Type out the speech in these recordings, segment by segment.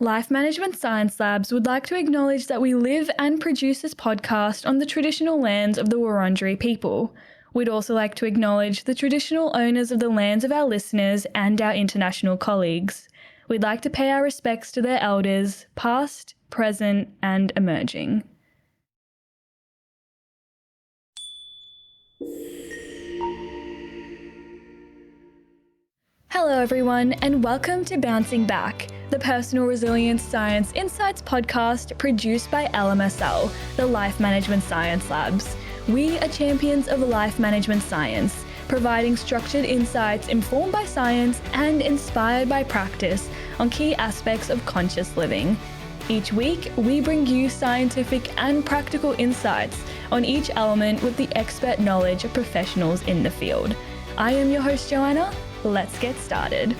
Life Management Science Labs would like to acknowledge that we live and produce this podcast on the traditional lands of the Wurundjeri people. We'd also like to acknowledge the traditional owners of the lands of our listeners and our international colleagues. We'd like to pay our respects to their elders, past, present, and emerging. Hello everyone, and welcome to Bouncing Back, the Personal Resilience Science Insights podcast produced by LMSL, the Life Management Science Labs. We are champions of life management science, providing structured insights informed by science and inspired by practice on key aspects of conscious living. Each week, we bring you scientific and practical insights on each element with the expert knowledge of professionals in the field. I am your host, Joanna. Let's get started.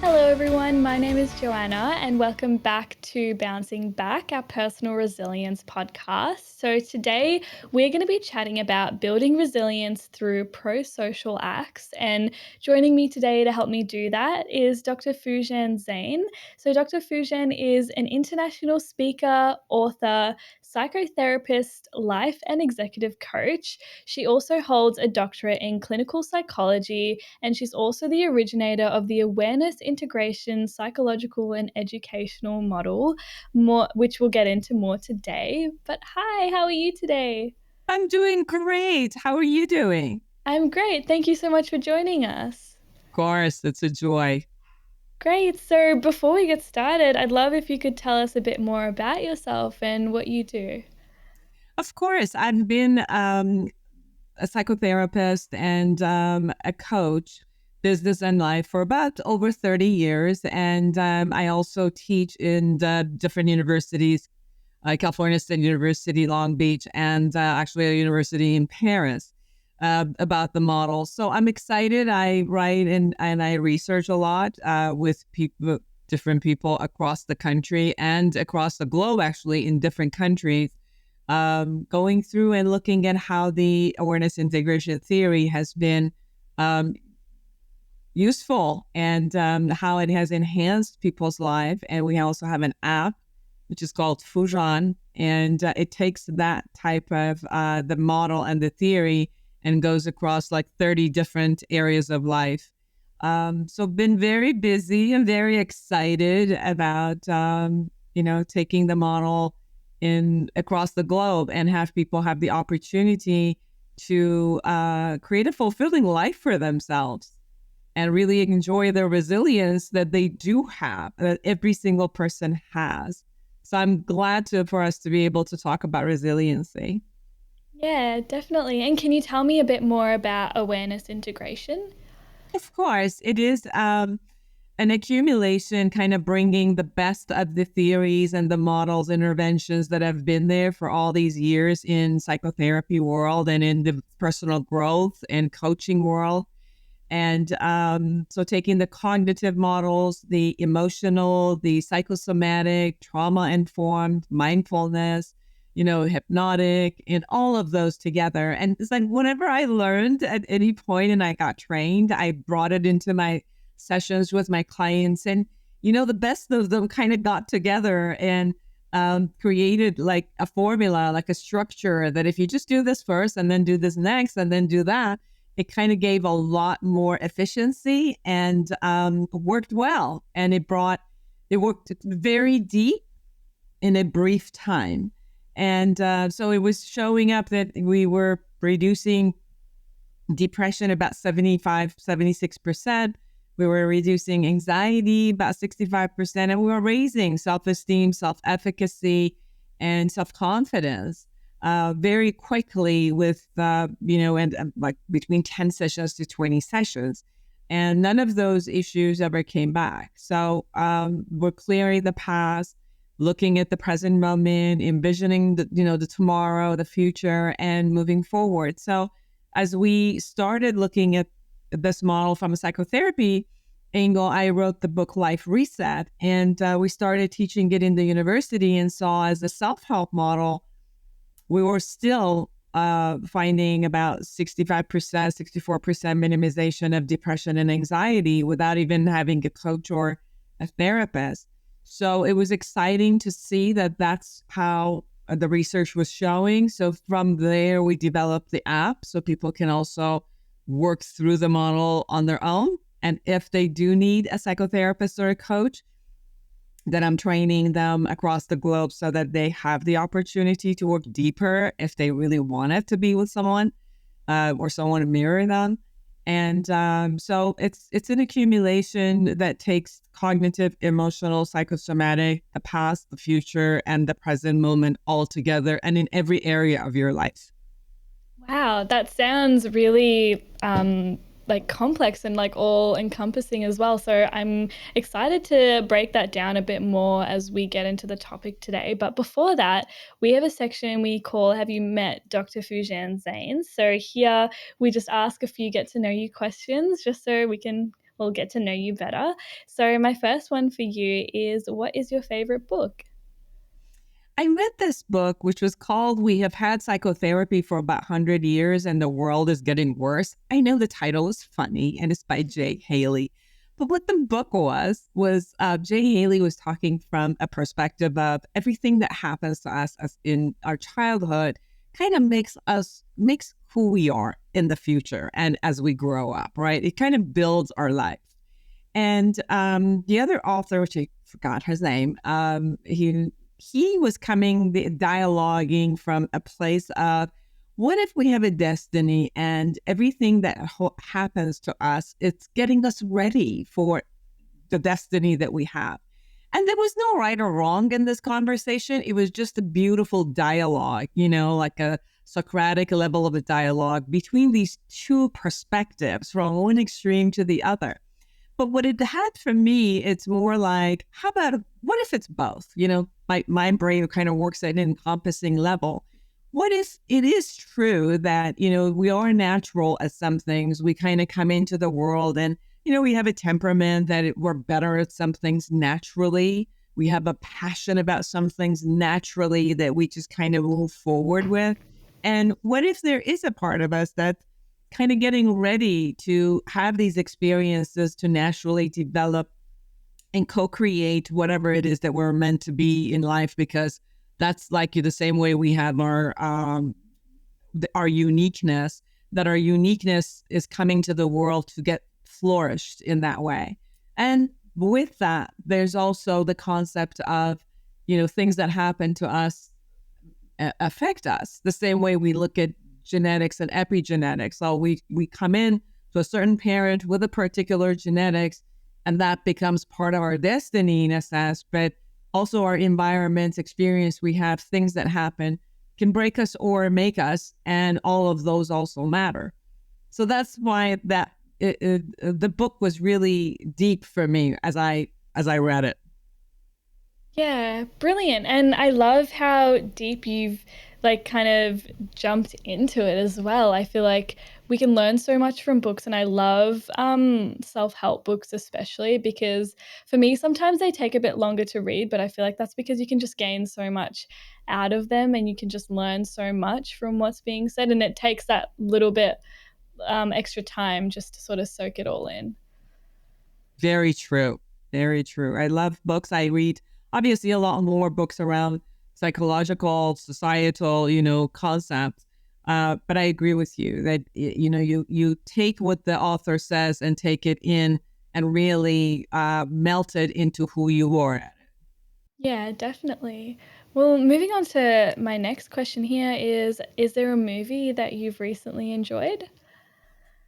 Hello everyone, my name is Joanna and welcome back to Bouncing Back, our personal resilience podcast. So today we're going to be chatting about building resilience through prosocial acts, and joining me today to help me do that is Dr. Foojan Zeine. So Dr. Foojan is an international speaker, author, psychotherapist, life and executive coach. She also holds a doctorate in clinical psychology, and she's also the originator of the awareness integration psychological and educational model, which we'll get into more today. But hi, how are you today? I'm doing great. How are you doing? I'm great. Thank you so much for joining us. Of course, it's a joy. Great. So before we get started, I'd love if you could tell us a bit more about yourself and what you do. Of course, I've been a psychotherapist and a coach, business and life, for about over 30 years. And I also teach in different universities, California State University, Long Beach, and actually a university in Paris. About the model. So I'm excited. I write and I research a lot with people, different people across the country and across the globe, actually, in different countries, going through and looking at how the awareness integration theory has been useful and how it has enhanced people's life. And we also have an app, which is called Foojan, and it takes that type of the model and the theory and goes across like 30 different areas of life. So been very busy and very excited about, taking the model across the globe and have people have the opportunity to create a fulfilling life for themselves and really enjoy the resilience that they do have, that every single person has. So I'm glad for us to be able to talk about resiliency. Yeah, definitely. And can you tell me a bit more about awareness integration? Of course, it is an accumulation, kind of bringing the best of the theories and the models, interventions that have been there for all these years in psychotherapy world and in the personal growth and coaching world. And so taking the cognitive models, the emotional, the psychosomatic, trauma-informed, mindfulness, hypnotic, and all of those together. And it's like whatever I learned at any point and I got trained, I brought it into my sessions with my clients. And, the best of them kind of got together and created like a formula, like a structure that if you just do this first and then do this next and then do that, it kind of gave a lot more efficiency and worked well. And it worked very deep in a brief time. And so it was showing up that we were reducing depression about 76%. We were reducing anxiety about 65%. And we were raising self-esteem, self-efficacy, and self-confidence very quickly with, like between 10 sessions to 20 sessions. And none of those issues ever came back. So we're clearing the past, looking at the present moment, envisioning the tomorrow, the future, and moving forward. So as we started looking at this model from a psychotherapy angle, I wrote the book Life Reset, and we started teaching it in the university and saw as a self-help model, we were still finding about 65%, 64% minimization of depression and anxiety without even having a coach or a therapist. So it was exciting to see that that's how the research was showing. So from there, we developed the app so people can also work through the model on their own. And if they do need a psychotherapist or a coach, then I'm training them across the globe so that they have the opportunity to work deeper if they really wanted to be with someone or someone to mirror them. And so it's an accumulation that takes cognitive, emotional, psychosomatic, the past, the future, and the present moment all together and in every area of your life. Wow, that sounds really like complex and like all encompassing as well. So I'm excited to break that down a bit more as we get into the topic today. But before that, we have a section we call Have You Met Dr. Foojan Zeine? So here we just ask a few get to know you questions just so we'll get to know you better. So my first one for you is, what is your favorite book? I read this book, which was called We Have Had Psychotherapy for About 100 Years and the World is Getting Worse. I know the title is funny and it's by Jay Haley. But what the book was Jay Haley was talking from a perspective of everything that happens to us as in our childhood kind of makes who we are in the future and as we grow up, right? It kind of builds our life. And the other author, which I forgot his name, he was dialoguing from a place of, what if we have a destiny and everything that happens to us, it's getting us ready for the destiny that we have. And there was no right or wrong in this conversation. It was just a beautiful dialogue, like a Socratic level of a dialogue between these two perspectives from one extreme to the other. But what it had for me, it's more like, how about, what if it's both? My brain kind of works at an encompassing level. What if it is true that, we are natural at some things? We kind of come into the world and, we have a temperament that we're better at some things naturally. We have a passion about some things naturally that we just kind of move forward with. And what if there is a part of us that kind of getting ready to have these experiences to naturally develop and co-create whatever it is that we're meant to be in life, because that's like the same way we have our uniqueness, that our uniqueness is coming to the world to get flourished in that way. And with that, there's also the concept of, things that happen to us affect us the same way we look at genetics and epigenetics. So we come in to a certain parent with a particular genetics, and that becomes part of our destiny in a sense, but also our environment, experience we have, things that happen can break us or make us, and all of those also matter. So that's why the book was really deep for me as I read it. Yeah, brilliant. And I love how deep you've like kind of jumped into it as well. I feel like we can learn so much from books, and I love self-help books especially because for me sometimes they take a bit longer to read, but I feel like that's because you can just gain so much out of them and you can just learn so much from what's being said, and it takes that little bit extra time just to sort of soak it all in. Very true. Very true. I love books. I read obviously a lot more books around psychological, societal, concepts. But I agree with you that, you take what the author says and take it in and really melt it into who you are. Yeah, definitely. Well, moving on to my next question here is there a movie that you've recently enjoyed?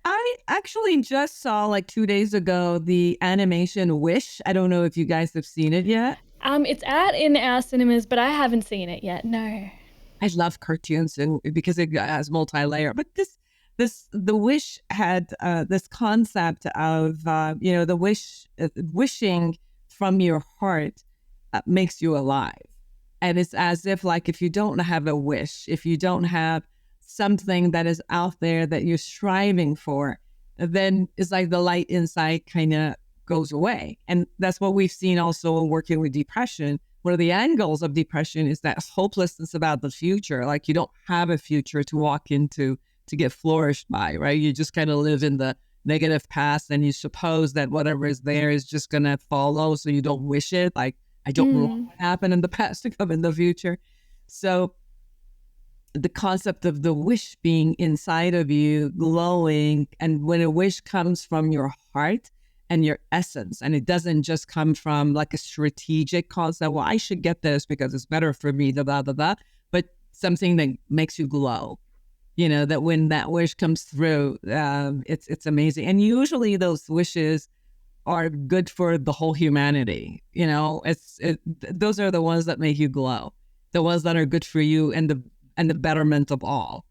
I actually just saw like 2 days ago the animation Wish. I don't know if you guys have seen it yet. It's out in our cinemas, but I haven't seen it yet. No. I love cartoons and because it has multi-layer. But the Wish had this concept of the wishing from your heart makes you alive, and it's as if like if you don't have a wish, if you don't have something that is out there that you're striving for, then it's like the light inside kind of goes away. And that's what we've seen also in working with depression. One of the angles of depression is that hopelessness about the future. Like you don't have a future to walk into to get flourished by, right? You just kind of live in the negative past and you suppose that whatever is there is just going to follow. So you don't wish it. Like I don't want what happened in the past to come in the future. So the concept of the wish being inside of you, glowing, and when a wish comes from your heart and your essence, and it doesn't just come from like a strategic concept, well, I should get this because it's better for me, blah, blah, blah, blah, but something that makes you glow. That when that wish comes through, it's amazing. And usually those wishes are good for the whole humanity. Those are the ones that make you glow, the ones that are good for you and the betterment of all.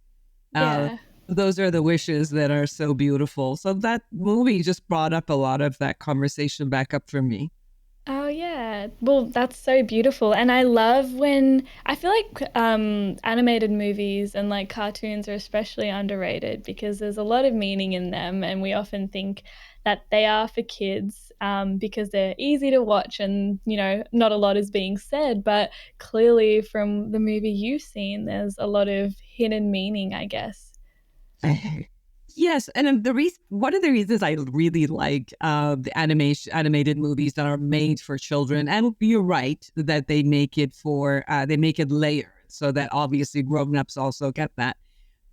Yeah. Those are the wishes that are so beautiful. So that movie just brought up a lot of that conversation back up for me. Oh yeah. Well, that's so beautiful. And I love when I feel like animated movies and like cartoons are especially underrated because there's a lot of meaning in them and we often think that they are for kids because they're easy to watch and not a lot is being said, but clearly from the movie you've seen there's a lot of hidden meaning, I guess. Yes, and one of the reasons I really like the animated movies that are made for children, and you're right that they make it layered so that obviously grown-ups also get that.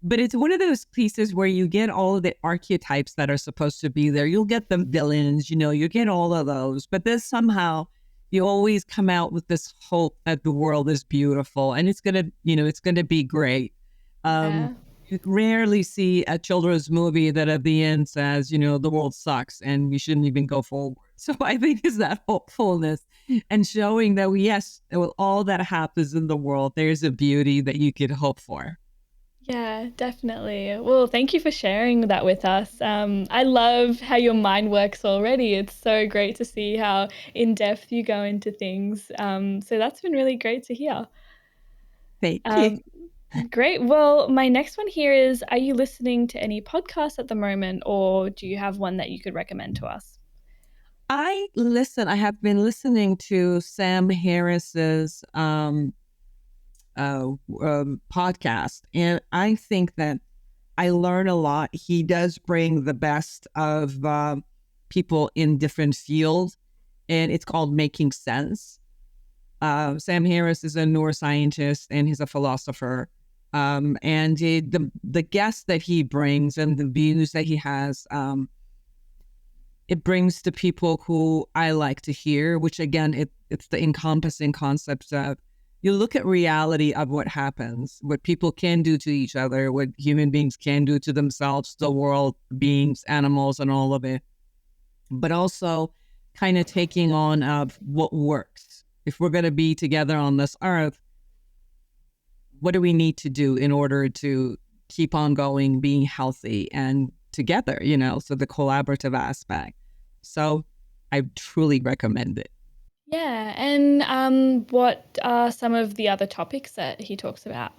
But it's one of those pieces where you get all of the archetypes that are supposed to be there. You'll get the villains, you get all of those, but then somehow you always come out with this hope that the world is beautiful and it's gonna be great. Yeah. You rarely see a children's movie that at the end says, the world sucks and we shouldn't even go forward. So I think it's that hopefulness and showing that, yes, with all that happens in the world, there's a beauty that you could hope for. Yeah, definitely. Well, thank you for sharing that with us. I love how your mind works already. It's so great to see how in depth you go into things. So that's been really great to hear. Thank you. Um, Great. Well, my next one here is, are you listening to any podcasts at the moment, or do you have one that you could recommend to us? I have been listening to Sam Harris's podcast, and I think that I learn a lot. He does bring the best of people in different fields, and it's called Making Sense. Sam Harris is a neuroscientist and he's a philosopher. And the guests that he brings and the views that he has, it brings to people who I like to hear, which again, it's the encompassing concepts of you look at reality of what happens, what people can do to each other, what human beings can do to themselves, the world, beings, animals, and all of it. But also kind of taking on of what works. If we're going to be together on this earth, what do we need to do in order to keep on going, being healthy and together, so the collaborative aspect. So I truly recommend it. Yeah. And what are some of the other topics that he talks about?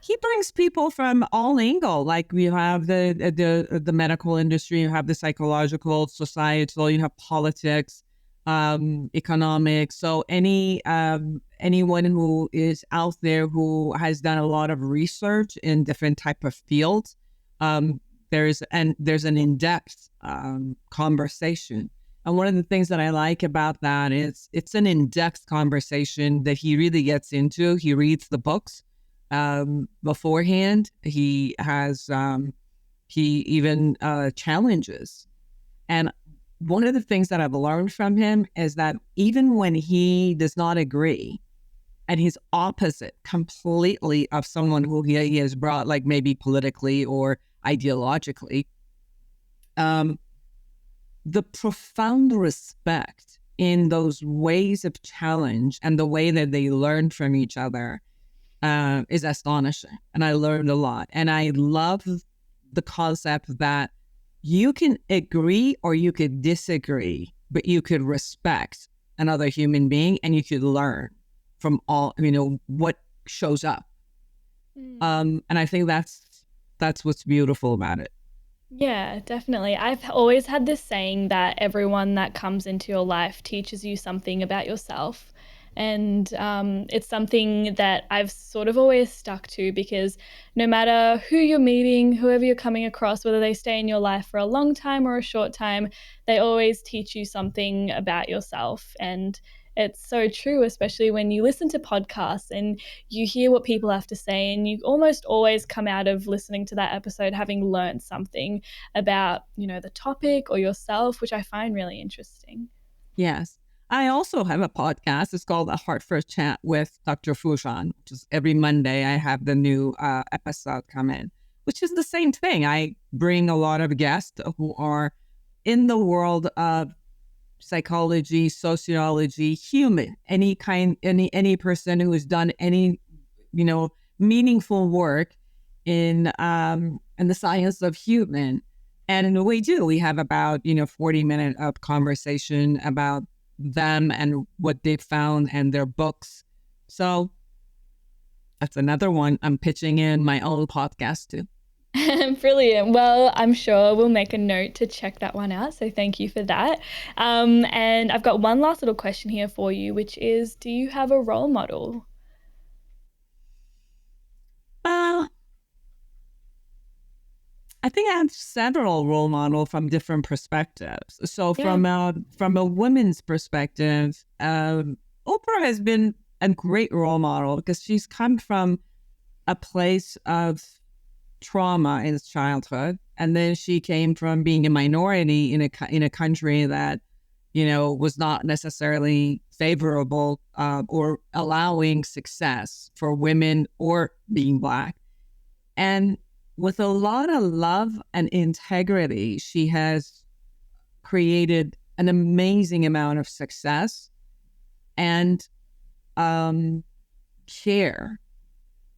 He brings people from all angles. Like we have the medical industry, you have the psychological, societal, you have politics, economics. So anyone who is out there who has done a lot of research in different type of fields, there's an in-depth conversation. And one of the things that I like about that is it's an in-depth conversation that he really gets into. He reads the books beforehand. He has he even challenges. And one of the things that I've learned from him is that even when he does not agree and he's opposite completely of someone who he has brought, like maybe politically or ideologically, the profound respect in those ways of challenge and the way that they learn from each other is astonishing. And I learned a lot. And I love the concept that you can agree or you could disagree, but you could respect another human being and you could learn from all, what shows up. And I think that's what's beautiful about it. Yeah, definitely. I've always had this saying that everyone that comes into your life teaches you something about yourself. And it's something that I've sort of always stuck to because no matter who you're meeting, whoever you're coming across, whether they stay in your life for a long time or a short time, they always teach you something about yourself. And it's so true, especially when you listen to podcasts and you hear what people have to say, and you almost always come out of listening to that episode having learned something about, the topic or yourself, which I find really interesting. Yes. I also have a podcast. It's called A Heart First Chat with Dr. Foojan, which is every Monday I have the new episode come in, which is the same thing. I bring a lot of guests who are in the world of psychology, sociology, human, any person who has done any, meaningful work in the science of human. And we have about, 40 minutes of conversation about them and what they found and their books. So that's another one I'm pitching in my own podcast too. Brilliant. Well, I'm sure we'll make a note to check that one out. So thank you for that. And I've got one last little question here for you, which is, do you have a role model? I think I have several role models from different perspectives. So from a woman's perspective, Oprah has been a great role model because she's come from a place of trauma in childhood, and then she came from being a minority in a country that was not necessarily favorable or allowing success for women or being Black, and with a lot of love and integrity, she has created an amazing amount of success and care,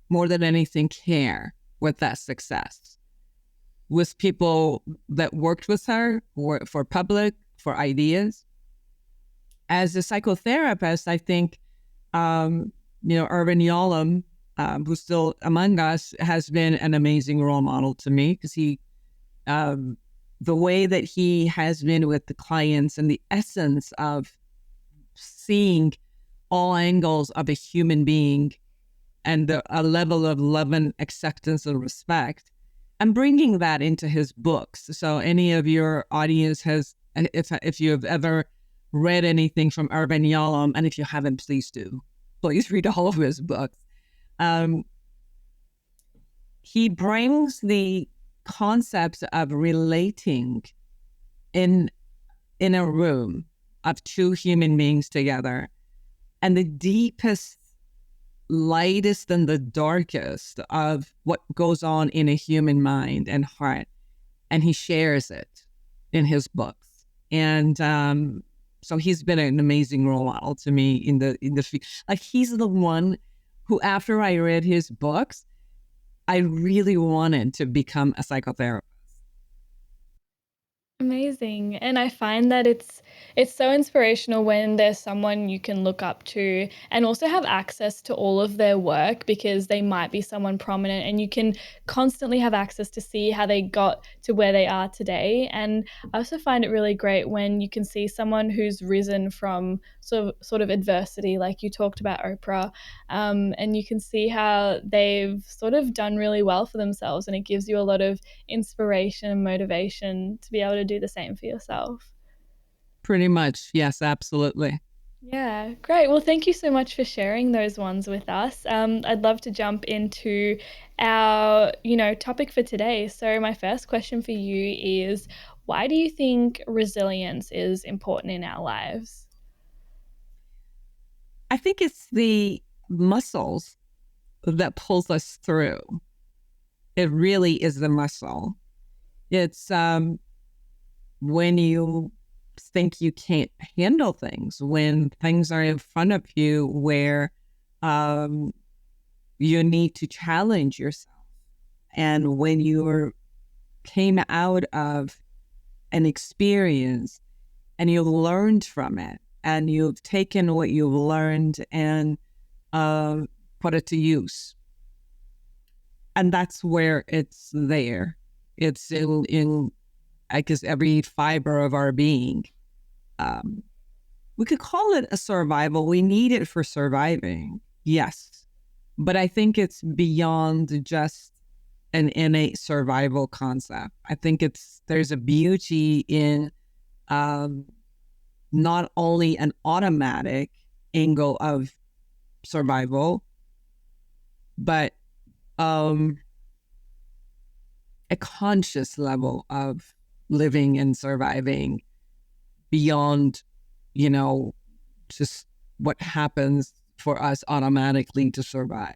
more than anything, care with that success. With people that worked with her for public, for ideas. As a psychotherapist, I think, Irvin Yalom, who's still among us, has been an amazing role model to me because the way that he has been with the clients and the essence of seeing all angles of a human being and a level of love and acceptance and respect, and bringing that into his books. So any of your audience if you have ever read anything from Irvin Yalom, and if you haven't, please do. Please read all of his books. He brings the concept of relating in a room of two human beings together, and the deepest, lightest, and the darkest of what goes on in a human mind and heart, and he shares it in his books. And so he's been an amazing role model to me in the like he's the one who, after I read his books, I really wanted to become a psychotherapist. Amazing. And I find that it's so inspirational when there's someone you can look up to and also have access to all of their work, because they might be someone prominent and you can constantly have access to see how they got to where they are today. And I also find it really great when you can see someone who's risen from sort of adversity, like you talked about Oprah, and you can see how they've sort of done really well for themselves, and it gives you a lot of inspiration and motivation to be able to do the same for yourself. Pretty much. Yes, absolutely. Yeah, great. Well, thank you so much for sharing those ones with us. I'd love to jump into our, topic for today. So my first question for you is, why do you think resilience is important in our lives? I think it's the muscles that pulls us through. It really is the muscle. It's when you think you can't handle things, when things are in front of you where you need to challenge yourself. And when you came out of an experience and you learned from it, and you've taken what you've learned and put it to use. And that's where it's there. It's in I guess, every fiber of our being. We could call it a survival. We need it for surviving, yes. But I think it's beyond just an innate survival concept. I think there's a beauty in not only an automatic angle of survival, but a conscious level of living and surviving beyond, just what happens for us automatically to survive.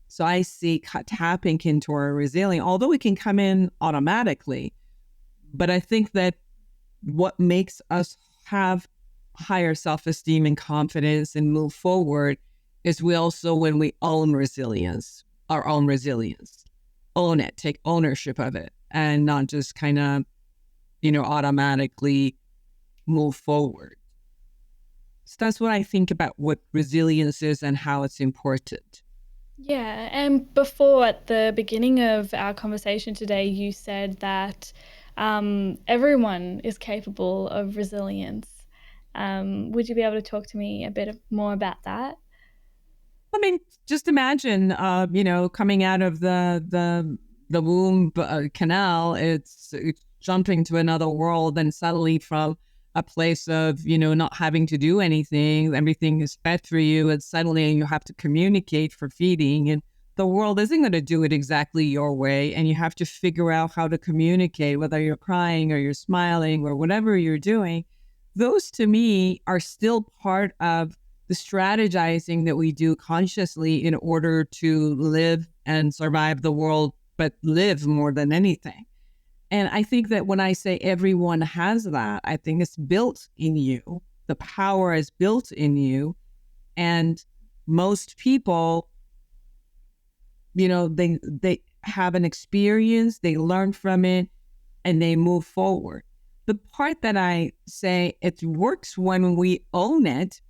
So I see tapping into our resilience, although it can come in automatically, but I think that what makes us have higher self-esteem and confidence and move forward is when we own resilience, our own resilience, own it, take ownership of it, and not just kind of, automatically move forward. So that's what I think about what resilience is and how it's important. Yeah, and before at the beginning of our conversation today, you said that everyone is capable of resilience. Would you be able to talk to me a bit more about that? I mean, just imagine, coming out of the womb canal, it's jumping to another world, and suddenly from a place of, not having to do anything, everything is fed for you, and suddenly you have to communicate for feeding, and the world isn't going to do it exactly your way, and you have to figure out how to communicate, whether you're crying or you're smiling or whatever you're doing. Those, to me, are still part of the strategizing that we do consciously in order to live and survive the world, but live more than anything. And I think that when I say everyone has that, I think it's built in you. The power is built in you. And most people, they have an experience, they learn from it, and they move forward. The part that I say it works when we own it,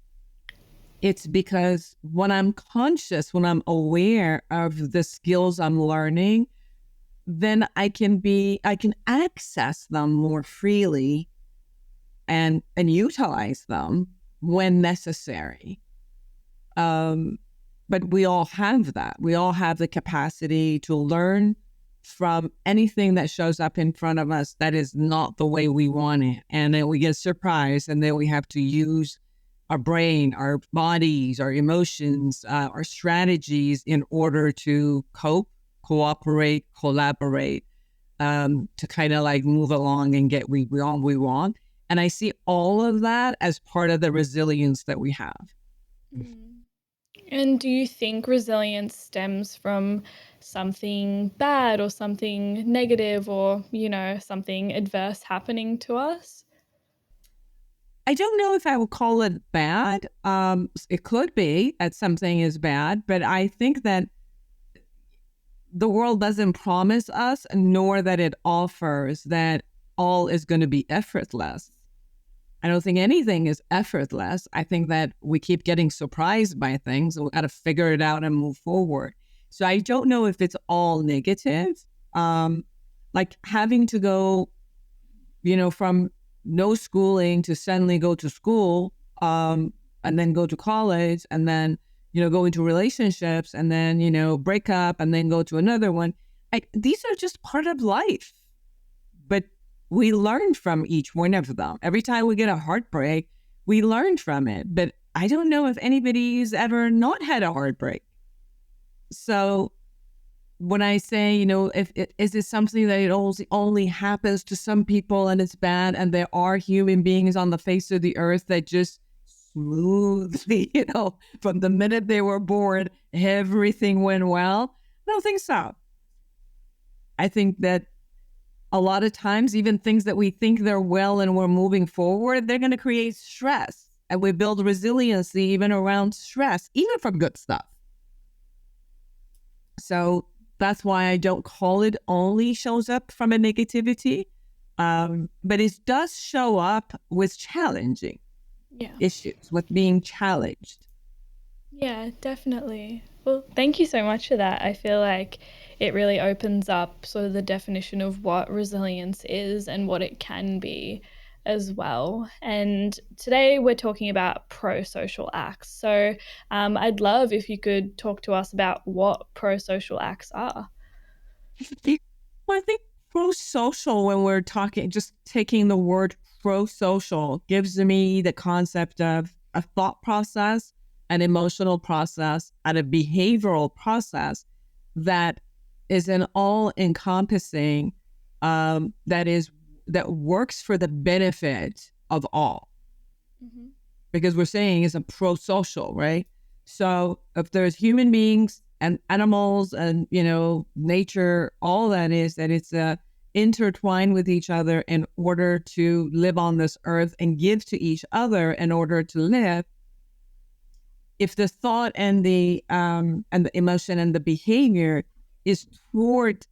it's because when I'm conscious, when I'm aware of the skills I'm learning, then I can access them more freely and utilize them when necessary. But we all have that. We all have the capacity to learn from anything that shows up in front of us that is not the way we want it. And then we get surprised, and then we have to use our brain, our bodies, our emotions, our strategies in order to cope, cooperate, collaborate, to kind of like move along and get we want. And I see all of that as part of the resilience that we have. And do you think resilience stems from something bad or something negative or, something adverse happening to us? I don't know if I would call it bad. It could be that something is bad, but I think that the world doesn't promise us, nor that it offers that all is going to be effortless. I don't think anything is effortless. I think that we keep getting surprised by things. We got to figure it out and move forward. So I don't know if it's all negative. Like having to go, from no schooling to suddenly go to school, and then go to college, and then, go into relationships, and then, break up, and then go to another one. These are just part of life. But we learn from each one of them. Every time we get a heartbreak, we learn from it. But I don't know if anybody's ever not had a heartbreak. So when I say, is it something that it only happens to some people and it's bad, and there are human beings on the face of the earth that just smoothly, from the minute they were born, everything went well? I don't think so. I think that a lot of times, even things that we think they're well and we're moving forward, they're going to create stress. And we build resiliency even around stress, even from good stuff. So that's why I don't call it only shows up from a negativity, but it does show up with challenging issues, with being challenged. Yeah, definitely. Well, thank you so much for that. I feel like it really opens up sort of the definition of what resilience is and what it can be as well. And today we're talking about prosocial acts. So I'd love if you could talk to us about what prosocial acts are. Well, I think prosocial, when we're talking, just taking the word prosocial, gives me the concept of a thought process an emotional process, and a behavioral process that is an all-encompassing, that works for the benefit of all. Mm-hmm. Because we're saying it's a prosocial, right? So if there's human beings and animals and, nature, all that is that it's intertwined with each other in order to live on this earth and give to each other in order to live. If the thought and the emotion and the behavior is toward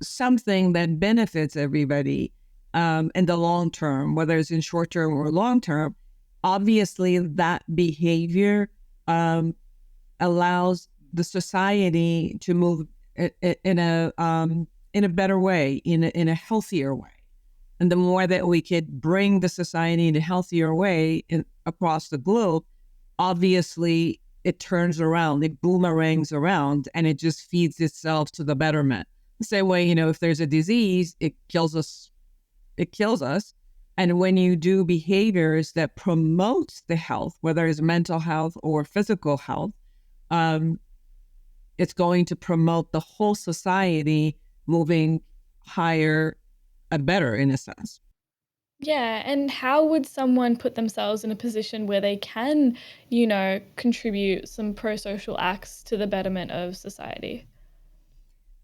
something that benefits everybody in the long term, whether it's in short term or long term, obviously that behavior allows the society to move in a better way, in a healthier way. And the more that we could bring the society in a healthier way across the globe, obviously it turns around, it boomerangs around, and it just feeds itself to the betterment. The same way, if there's a disease, it kills us. And when you do behaviors that promote the health, whether it's mental health or physical health, it's going to promote the whole society moving higher and better, in a sense. Yeah, and how would someone put themselves in a position where they can, contribute some pro-social acts to the betterment of society?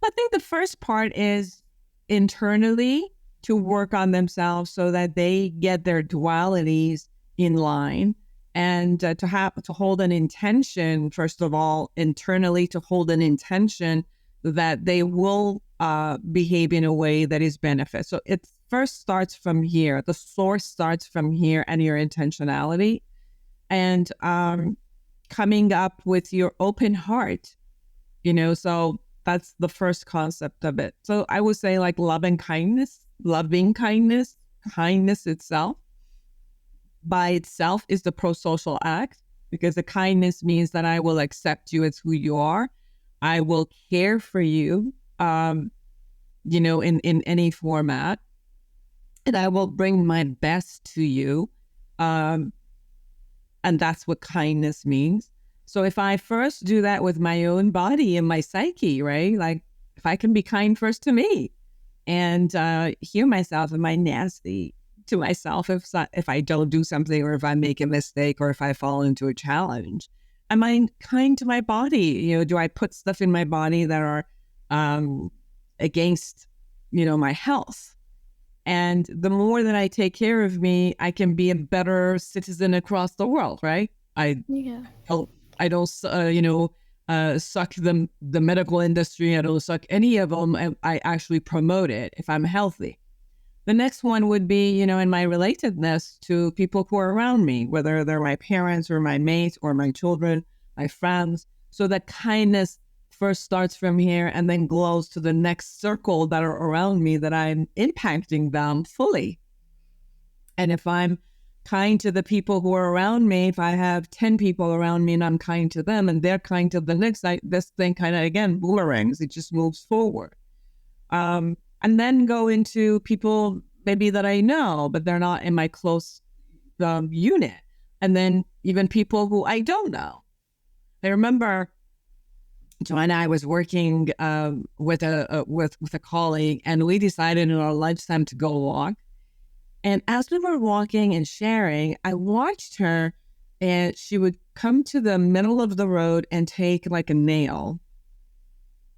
I think the first part is internally to work on themselves so that they get their dualities in line, and to hold an intention, first of all, internally, to hold an intention that they will behave in a way that is benefit. So it first starts from here. The source starts from here and your intentionality, and coming up with your open heart, so that's the first concept of it. So I would say like loving kindness itself by itself is the prosocial act, because the kindness means that I will accept you as who you are. I will care for you, in any format, and I will bring my best to you. And that's what kindness means. So if I first do that with my own body and my psyche, right? Like if I can be kind first to me and hear myself, am I nasty to myself if I don't do something, or if I make a mistake, or if I fall into a challenge? Am I kind to my body? Do I put stuff in my body that are against, my health? And the more that I take care of me, I can be a better citizen across the world, right? I don't suck the medical industry. I don't suck any of them. I actually promote it if I'm healthy. The next one would be, in my relatedness to people who are around me, whether they're my parents or my mates or my children, my friends. So that kindness first starts from here and then glows to the next circle that are around me, that I'm impacting them fully. And if I'm kind to the people who are around me, if I have 10 people around me and I'm kind to them and they're kind to the next, this thing kind of, again, boomerangs. It just moves forward. And then go into people maybe that I know, but they're not in my close unit. And then even people who I don't know. I remember Joanna, I was working with a colleague, and we decided in our lunchtime to go walk. And as we were walking and sharing, I watched her, and she would come to the middle of the road and take like a nail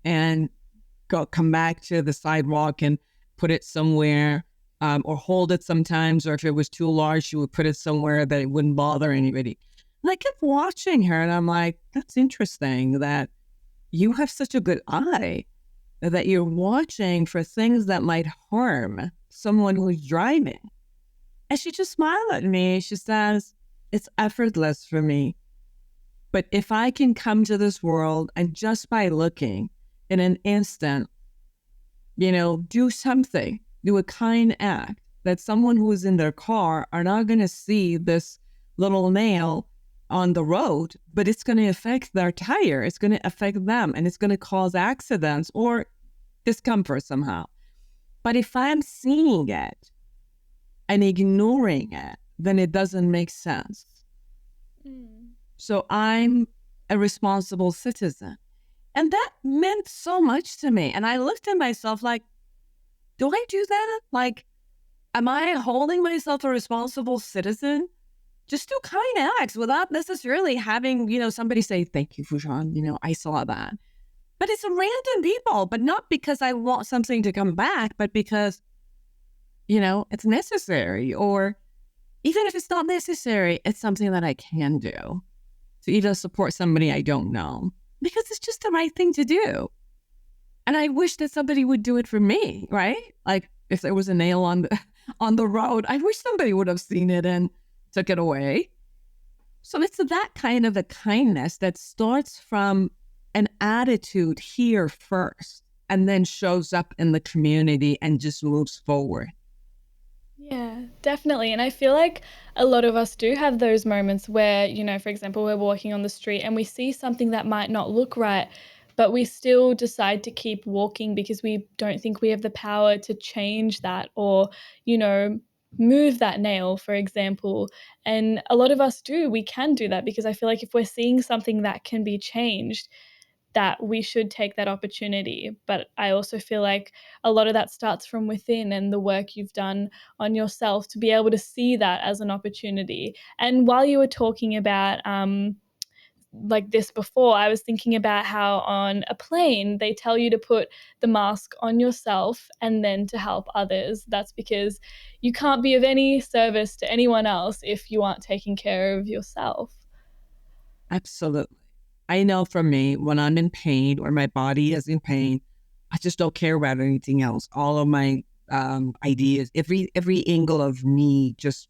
and come back to the sidewalk and put it somewhere, or hold it sometimes, or if it was too large, she would put it somewhere that it wouldn't bother anybody. And I kept watching her, and I'm like, that's interesting that you have such a good eye, that you're watching for things that might harm someone who's driving. And she just smiled at me. She says, it's effortless for me. But if I can come to this world and just by looking in an instant, do something, do a kind act, that someone who is in their car are not going to see this little nail on the road, but it's going to affect their tire. It's going to affect them, and it's going to cause accidents or discomfort somehow. But if I'm seeing it and ignoring it, then it doesn't make sense. So I'm a responsible citizen. And that meant so much to me. And I looked at myself like, do I do that? Like, am I holding myself a responsible citizen? Just do kind acts without necessarily having, somebody say, thank you, Foojan, I saw that. But it's a random people, but not because I want something to come back, but because, it's necessary. Or even if it's not necessary, it's something that I can do to either support somebody I don't know, because it's just the right thing to do. And I wish that somebody would do it for me, right? Like if there was a nail on the road, I wish somebody would have seen it and took it away. So it's that kind of a kindness that starts from an attitude here first and then shows up in the community and just moves forward. Yeah, definitely. And I feel like a lot of us do have those moments where, for example, we're walking on the street and we see something that might not look right, but we still decide to keep walking because we don't think we have the power to change that or, move that nail, for example. And a lot of us do. We can do that because I feel like if we're seeing something that can be changed, that we should take that opportunity. But I also feel like a lot of that starts from within and the work you've done on yourself to be able to see that as an opportunity. And while you were talking about like this before, I was thinking about how on a plane they tell you to put the mask on yourself and then to help others. That's because you can't be of any service to anyone else if you aren't taking care of yourself. Absolutely. I know for me, when I'm in pain or my body is in pain, I just don't care about anything else. All of my ideas, every angle of me just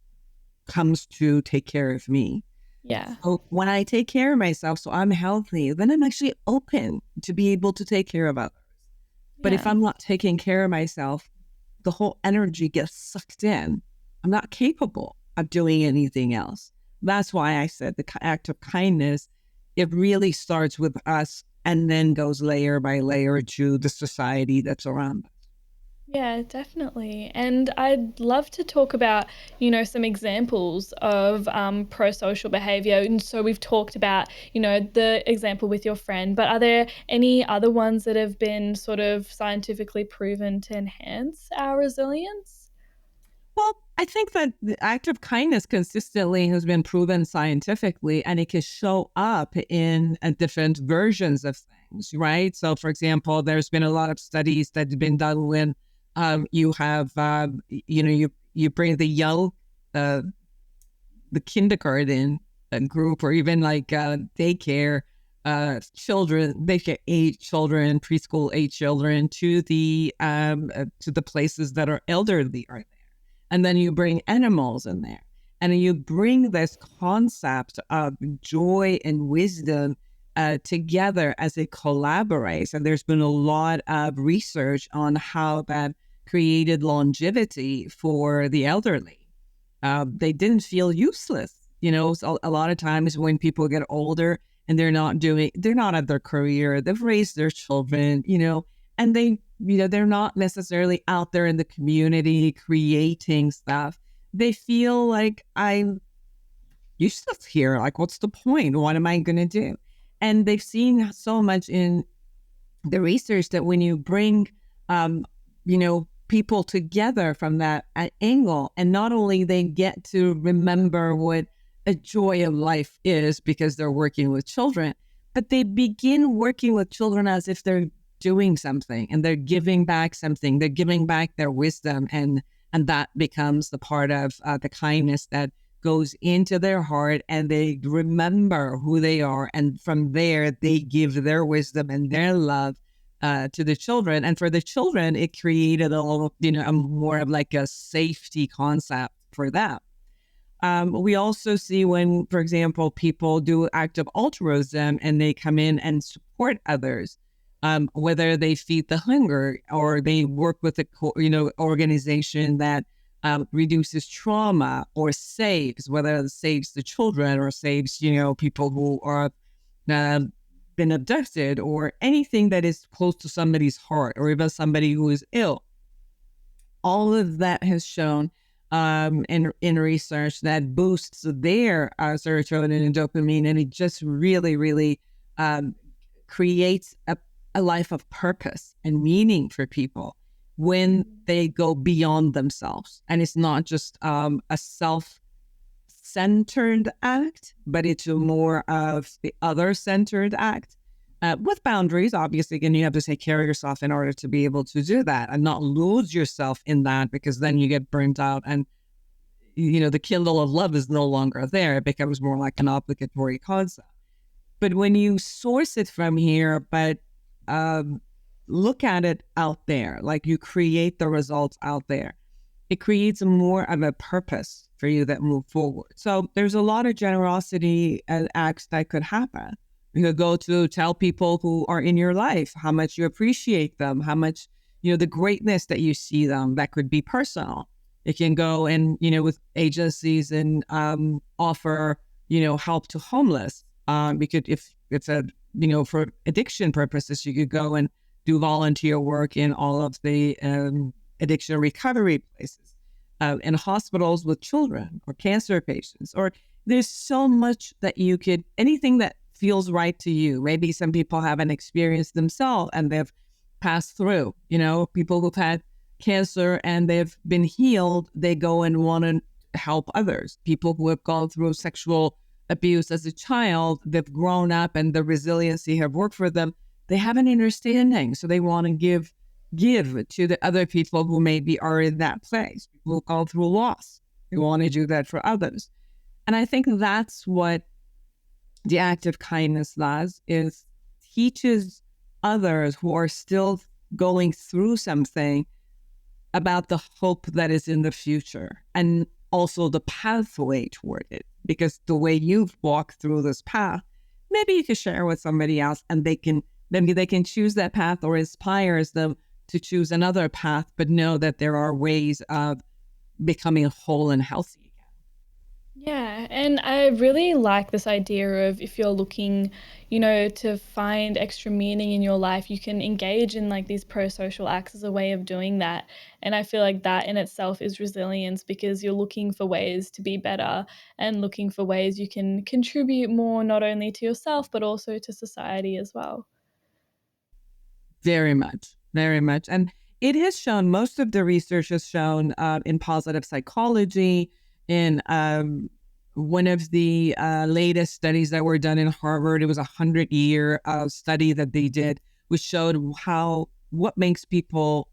comes to take care of me. Yeah. So when I take care of myself, so I'm healthy, then I'm actually open to be able to take care of others. But if Yeah. I'm not taking care of myself, the whole energy gets sucked in. I'm not capable of doing anything else. That's why I said the act of kindness, it really starts with us and then goes layer by layer to the society that's around us. Yeah, definitely. And I'd love to talk about, some examples of pro-social behavior. And so we've talked about, the example with your friend, but are there any other ones that have been sort of scientifically proven to enhance our resilience? Well, I think that the act of kindness consistently has been proven scientifically, and it can show up in different versions of things, right? So, for example, there's been a lot of studies that have been done when you have, you bring the young, uh, the kindergarten group, or even like daycare daycare age children, preschool age children to the places that are elderly are there. And then you bring animals in there. And you bring this concept of joy and wisdom together as it collaborates. And there's been a lot of research on how that created longevity for the elderly. They didn't feel useless. So a lot of times when people get older and they're not at their career, they've raised their children, and they're not necessarily out there in the community creating stuff. They feel like, I'm useless here. Like, what's the point? What am I going to do? And they've seen so much in the research that when you bring, people together from that angle, and not only they get to remember what a joy of life is because they're working with children, but they begin working with children as if they're doing something and they're giving back something. They're giving back their wisdom, and that becomes the part of the kindness that goes into their heart, and they remember who they are. And from there, they give their wisdom and their love to the children. And for the children, it created a little, a more of like a safety concept for them. We also see when, for example, people do active altruism and they come in and support others, whether they feed the hunger or they work with a organization that reduces trauma or saves, whether it saves the children or saves people who are been abducted, or anything that is close to somebody's heart, or even somebody who is ill. All of that has shown in research that boosts their serotonin and dopamine, and it just really, really creates a life of purpose and meaning for people when they go beyond themselves. And it's not just a self-centered act, but it's more of the other-centered act. With boundaries, obviously, and you have to take care of yourself in order to be able to do that and not lose yourself in that, because then you get burnt out and, the kindle of love is no longer there. It becomes more like an obligatory concept. But when you source it from here, but look at it out there, like you create the results out there, it creates more of a purpose for you that move forward. So there's a lot of generosity and acts that could happen. You could go to tell people who are in your life how much you appreciate them, how much, the greatness that you see them. That could be personal. It can go and, with agencies and offer, help to homeless. Because if it's for addiction purposes, you could go and do volunteer work in all of the addiction recovery places, in hospitals with children or cancer patients, or there's so much that you could, anything that feels right to you. Maybe some people haven't experienced themselves and they've passed through, people who've had cancer and they've been healed, they go and want to help others. People who have gone through sexual abuse as a child, they've grown up and the resiliency have worked for them. They have an understanding, so they want to give to the other people who maybe are in that place. People who go through loss, they want to do that for others. And I think that's what the act of kindness does, is teaches others who are still going through something about the hope that is in the future and also the pathway toward it. Because the way you've walked through this path, maybe you can share with somebody else and maybe they can choose that path, or inspires them to choose another path, but know that there are ways of becoming whole and healthy. Yeah, and I really like this idea of, if you're looking, to find extra meaning in your life, you can engage in like these pro-social acts as a way of doing that. And I feel like that in itself is resilience, because you're looking for ways to be better and looking for ways you can contribute more, not only to yourself, but also to society as well. Very much, very much. And it has shown, most of the research has shown in positive psychology, in one of the latest studies that were done in Harvard, it was a 100-year study that they did, which showed what makes people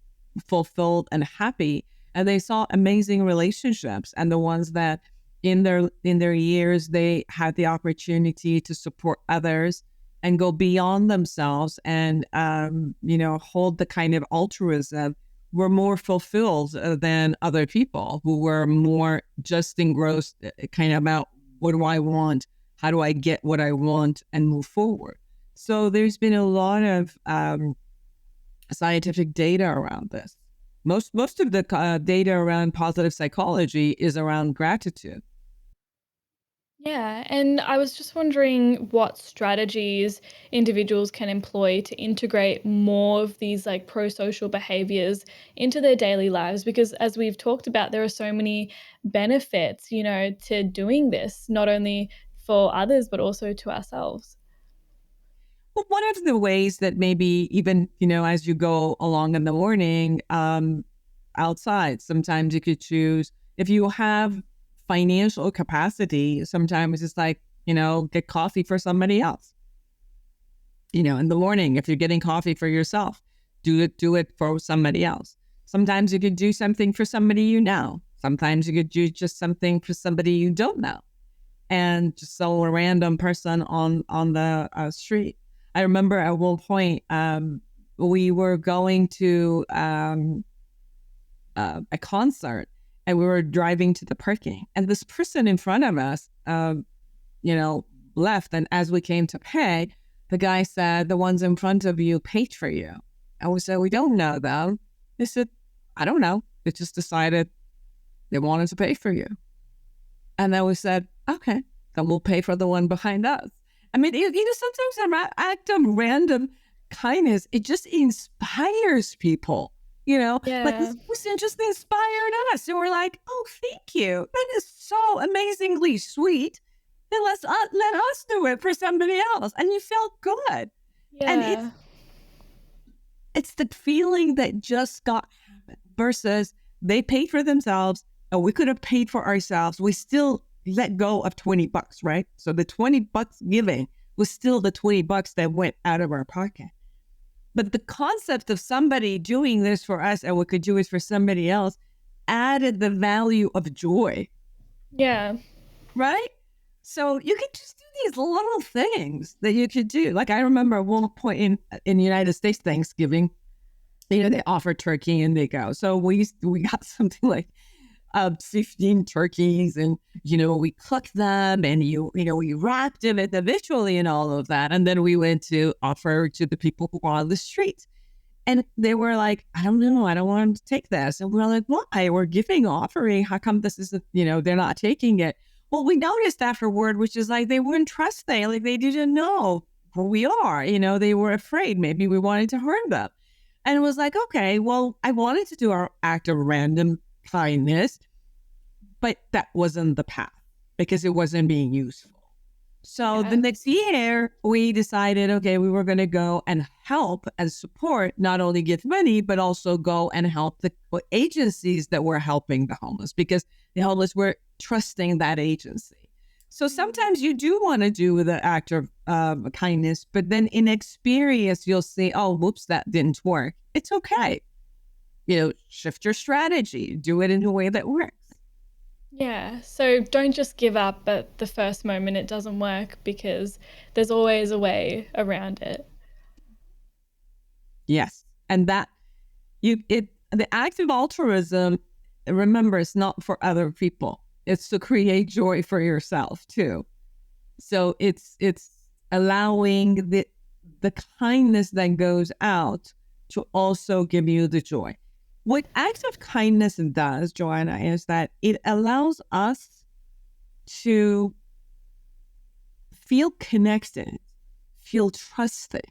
fulfilled and happy. And they saw amazing relationships, and the ones that in their years, they had the opportunity to support others and go beyond themselves and, hold the kind of altruism, were more fulfilled than other people who were more just engrossed kind of about, what do I want? How do I get what I want and move forward? So there's been a lot of scientific data around this. Most of the data around positive psychology is around gratitude. Yeah, and I was just wondering what strategies individuals can employ to integrate more of these like pro-social behaviors into their daily lives, because as we've talked about, there are so many benefits, to doing this, not only for others, but also to ourselves. Well, one of the ways that maybe even, as you go along in the morning, outside, sometimes you could choose, if you have financial capacity, sometimes it's like, get coffee for somebody else. In the morning, if you're getting coffee for yourself, do it for somebody else. Sometimes you could do something for somebody you know. Sometimes you could do just something for somebody you don't know. And just so a random person on the street. I remember at one point, we were going to a concert, and we were driving to the parking, and this person in front of us, left. And as we came to pay, the guy said, "The ones in front of you paid for you." And we said, "We don't know them." They said, "I don't know. They just decided they wanted to pay for you." And then we said, "Okay, then we'll pay for the one behind us." I mean, sometimes an act of random kindness, it just inspires people Like Yeah. this person just inspired us. And we're like, oh, thank you. That is so amazingly sweet. Then let us do it for somebody else. And you felt good. And Yeah. it's the feeling that just got happened versus they paid for themselves and we could have paid for ourselves. We still let go of $20, right? So the $20 giving was still the $20 that went out of our pocket. But the concept of somebody doing this for us and we could do it for somebody else added the value of joy, Yeah. right? So you could just do these little things that you could do. Like I remember at one point in the United States, Thanksgiving, they offer turkey and they go. So we got something like 15 turkeys and, we cooked them and, we wrapped them individually and all of that. And then we went to offer to the people who were on the street. And they were like, I don't know, I don't want to take this. And we're like, why? We're giving offering. How come this isn't, they're not taking it? Well, we noticed afterward, which is like they weren't trusting, like they didn't know who we are. They were afraid. Maybe we wanted to harm them. And it was like, okay, well, I wanted to do our act of random kindness, but that wasn't the path because it wasn't being useful. So the next year, we decided, okay, we were going to go and help and support, not only give money, but also go and help the agencies that were helping the homeless because the homeless were trusting that agency. So sometimes you do want to do the act of kindness, but then in experience, you'll say, oh, whoops, that didn't work. It's okay. Shift your strategy, do it in a way that works. Yeah. So don't just give up at the first moment it doesn't work because there's always a way around it. Yes. And that the act of altruism, remember, it's not for other people. It's to create joy for yourself too. So it's allowing the kindness that goes out to also give you the joy. What act of kindness does, Joanna, is that it allows us to feel connected, feel trusted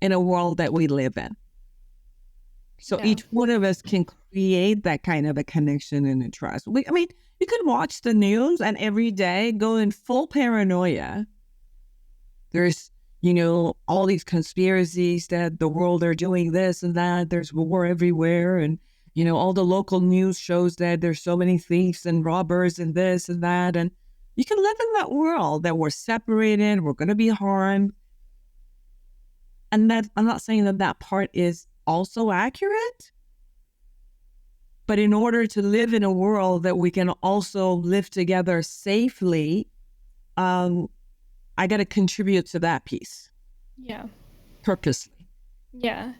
in a world that we live in. So each one of us can create that kind of a connection and a trust. You could watch the news and every day go in full paranoia. There's all these conspiracies that the world are doing this and that. There's war everywhere. And, all the local news shows that there's so many thieves and robbers and this and that. And you can live in that world that we're separated, we're going to be harmed. And that I'm not saying that part is also accurate. But in order to live in a world that we can also live together safely, I got to contribute to that piece. Yeah. Purposely. Yeah,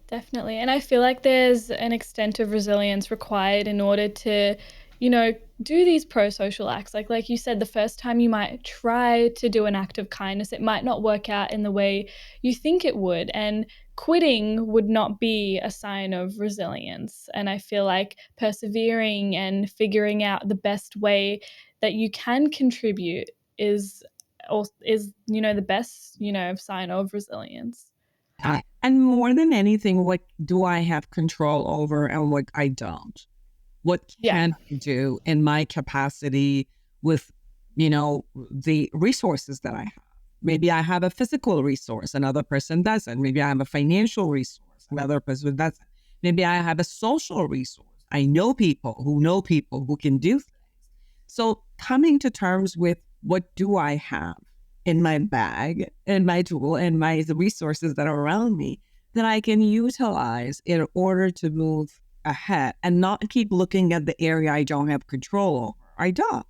definitely. And I feel like there's an extent of resilience required in order to, do these pro-social acts. Like you said, the first time you might try to do an act of kindness, it might not work out in the way you think it would. And quitting would not be a sign of resilience. And I feel like persevering and figuring out the best way that you can contribute is the best sign of resilience. And more than anything, what do I have control over and what I don't? What can I do in my capacity with the resources that I have? Maybe I have a physical resource, another person doesn't. Maybe I have a financial resource, another person doesn't. Maybe I have a social resource. I know people who can do things. So coming to terms with what do I have in my bag and my tool and the resources that are around me that I can utilize in order to move ahead and not keep looking at the area I don't have control over. I don't.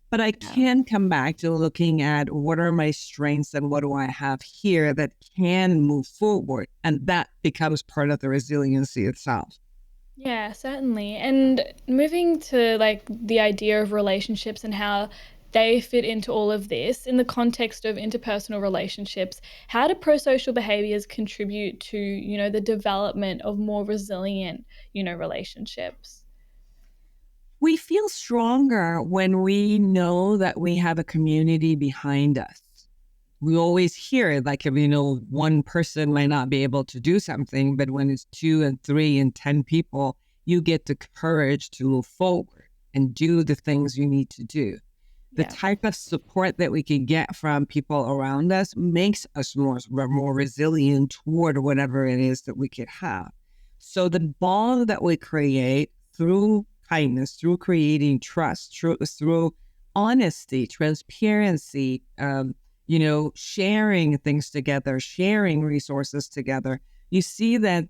But I can come back to looking at what are my strengths and what do I have here that can move forward. And that becomes part of the resiliency itself. Yeah, certainly. And moving to the idea of relationships and how they fit into all of this in the context of interpersonal relationships, how do prosocial behaviors contribute to, the development of more resilient, relationships? We feel stronger when we know that we have a community behind us. we always hear it, like, one person might not be able to do something, but when it's 2 and 3 and 10 people, you get the courage to move forward and do the things you need to do. The type of support that we can get from people around us makes us more resilient toward whatever it is that we could have. So the bond that we create through kindness, through creating trust, through honesty, transparency, sharing things together, sharing resources together, you see that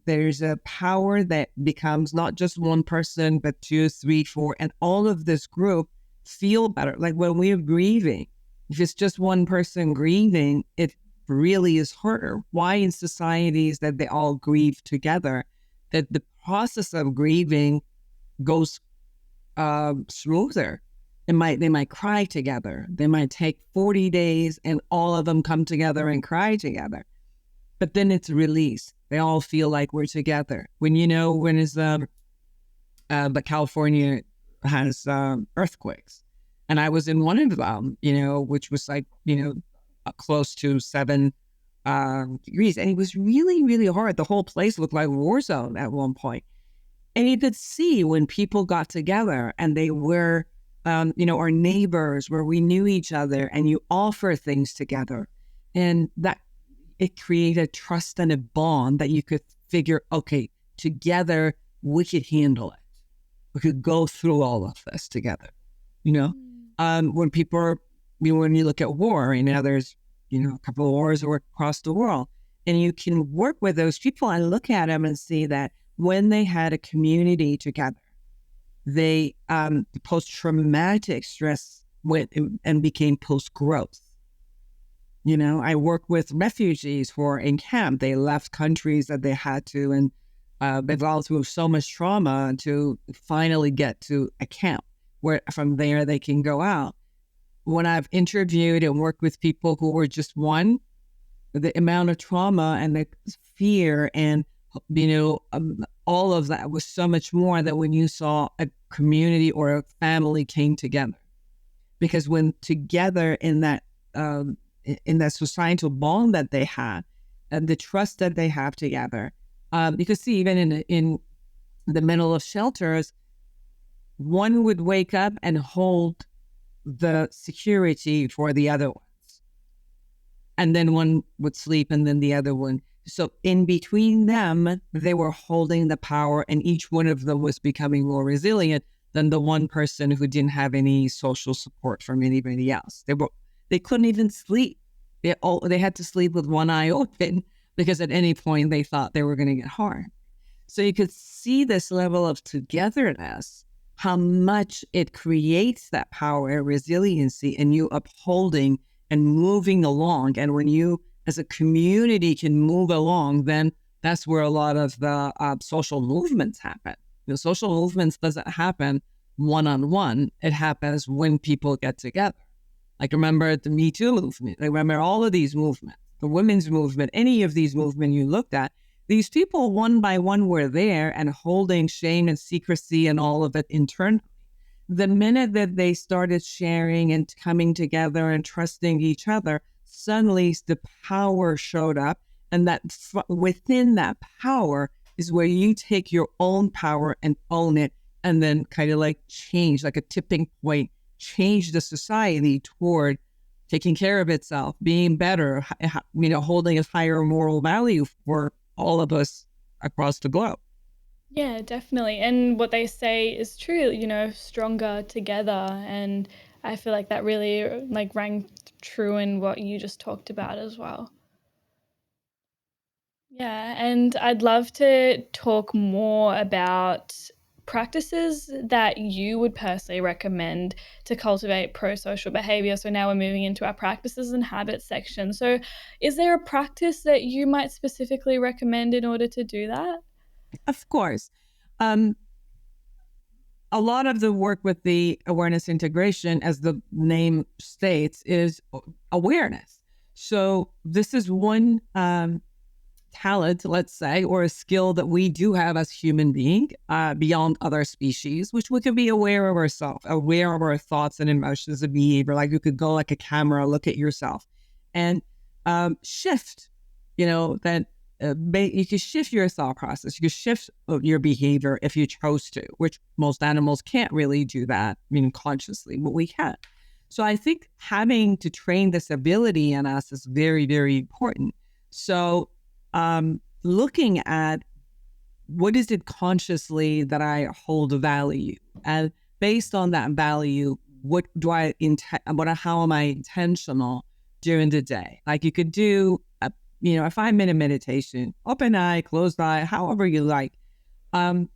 there's a power that becomes not just one person, but 2, 3, 4, and all of this group feel better. Like when we're grieving, if it's just one person grieving, it really is harder. Why in societies that they all grieve together, that the process of grieving goes smoother. They might cry together. They might take 40 days and all of them come together and cry together. But then it's release. They all feel like we're together. When California has earthquakes, and I was in one of them, which was like, close to 7 degrees, and it was really, really hard. The whole place looked like a war zone at one point. And you could see when people got together and they were, our neighbors, where we knew each other, and you offer things together, and that it created trust and a bond that you could figure, okay, together we could handle it. We could go through all of this together. When people are, when you look at war, there's, a couple of wars across the world, and you can work with those people and look at them and see that when they had a community together, they, post-traumatic stress went and became post-growth. I work with refugees who are in camp. They left countries that they had to, and they've gone through so much trauma to finally get to a camp where from there they can go out. When I've interviewed and worked with people who were just one, the amount of trauma and the fear and, all of that was so much more than when you saw a community or a family came together. Because when together in that societal bond that they had, and the trust that they have together, you could see even in the middle of shelters, one would wake up and hold the security for the other ones. And then one would sleep and then the other one. So in between them, they were holding the power, and each one of them was becoming more resilient than the one person who didn't have any social support from anybody else. They couldn't even sleep. They had to sleep with one eye open because at any point they thought they were going to get harmed. So you could see this level of togetherness, how much it creates that power and resiliency, and you upholding and moving along. And when you, as a community, can move along, then that's where a lot of the social movements happen. Social movements doesn't happen one-on-one. It happens when people get together. Like, remember the Me Too movement. Like, remember all of these movements, the women's movement, any of these movements you looked at, these people one by one were there and holding shame and secrecy and all of it internally. The minute that they started sharing and coming together and trusting each other, suddenly the power showed up. And that within that power is where you take your own power and own it, and then kind of like change, like a tipping point, change the society toward taking care of itself, being better, holding a higher moral value for all of us across the globe. Yeah, definitely. And what they say is true, stronger together. And I feel like that really rang true in what you just talked about as well. Yeah, and I'd love to talk more about practices that you would personally recommend to cultivate pro-social behavior. So now we're moving into our practices and habits section. So is there a practice that you might specifically recommend in order to do that? Of course. A lot of the work with the awareness integration, as the name states, is awareness. So this is one talent, let's say, or a skill that we do have as human being beyond other species, which we can be aware of ourselves, aware of our thoughts and emotions and behavior. Like you could go like a camera, look at yourself. and shift, that you can shift your thought process. You can shift your behavior if you chose to, which most animals can't really do that, consciously, but we can. So I think having to train this ability in us is very, very important. So looking at what is it consciously that I hold a value, and based on that value, what do I how am I intentional during the day? Like you could do a 5-minute meditation, open eye, closed eye, however you like. And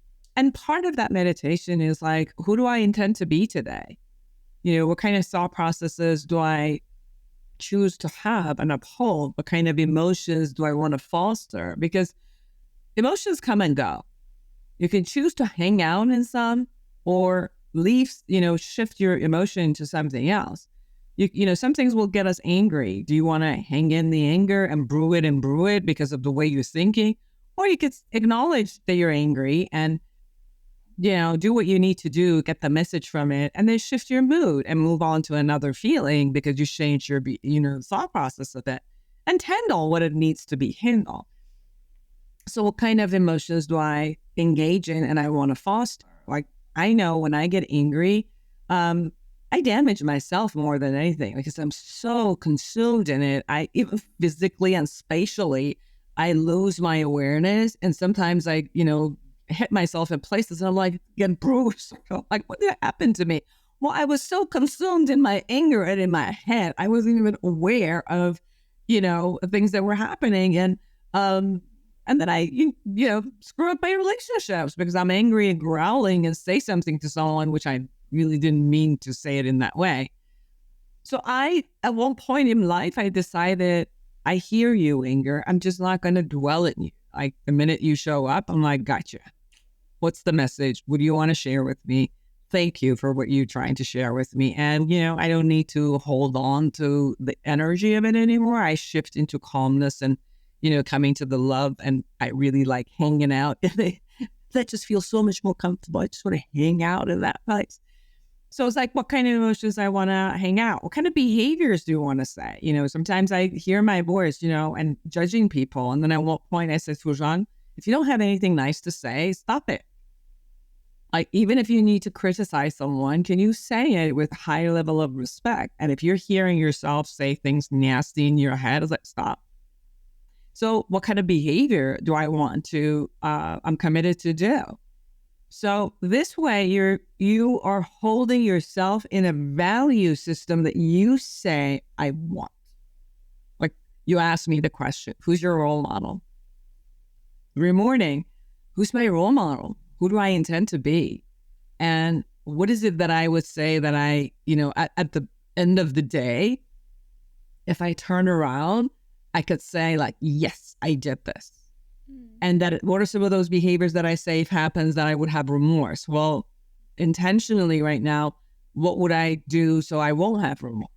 part of that meditation is like, who do I intend to be today? What kind of thought processes do I choose to have and uphold? What kind of emotions do I want to foster? Because emotions come and go. You can choose to hang out in some or leave, shift your emotion to something else. Some things will get us angry. Do you want to hang in the anger and brew it because of the way you're thinking? Or you could acknowledge that you're angry and, do what you need to do, get the message from it, and then shift your mood and move on to another feeling because you changed your, thought process of it and handle what it needs to be handled. So what kind of emotions do I engage in and I want to foster? Like, I know when I get angry, I damage myself more than anything because I'm so consumed in it. I even physically and spatially, I lose my awareness. And sometimes I, hit myself in places and I'm like, get bruised. Like, what did happen to me? Well, I was so consumed in my anger and in my head, I wasn't even aware of, things that were happening. And then I, screw up my relationships because I'm angry and growling and say something to someone, which I really didn't mean to say it in that way. So at one point in life, I decided, I hear you, anger. I'm just not going to dwell in you. Like the minute you show up, I'm like, gotcha. What's the message? What do you want to share with me? Thank you for what you're trying to share with me. And, I don't need to hold on to the energy of it anymore. I shift into calmness and, coming to the love. And I really like hanging out. That just feels so much more comfortable. I just want to hang out in that place. So it's like, what kind of emotions I want to hang out? What kind of behaviors do you want to say? Sometimes I hear my voice, and judging people. And then at one point I said, Foojan, if you don't have anything nice to say, stop it. Like, even if you need to criticize someone, can you say it with a high level of respect? And if you're hearing yourself say things nasty in your head, it's like, stop. So what kind of behavior do I want to, I'm committed to do? So this way you are holding yourself in a value system that you say, I want. Like you asked me the question, who's your role model? Every morning, who's my role model? Who do I intend to be? And what is it that I would say that I, at the end of the day, if I turn around, I could say like, yes, I did this. And that what are some of those behaviors that I say if happens that I would have remorse? Well, intentionally right now, what would I do so I won't have remorse?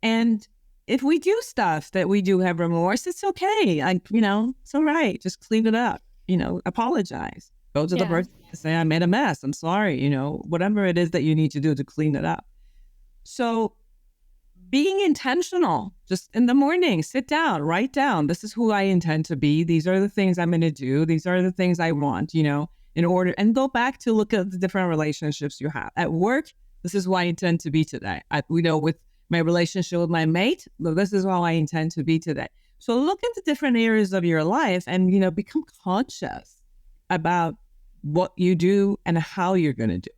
And if we do stuff that we do have remorse, it's okay. It's all right. Just clean it up, apologize. Go to the person and say, I made a mess. I'm sorry, whatever it is that you need to do to clean it up. So being intentional, just in the morning, sit down, write down, this is who I intend to be. These are the things I'm going to do. These are the things I want, in order, and go back to look at the different relationships you have. At work, this is who I intend to be today. With my relationship with my mate, this is how I intend to be today. So look at the different areas of your life and, become conscious about what you do and how you're going to do it.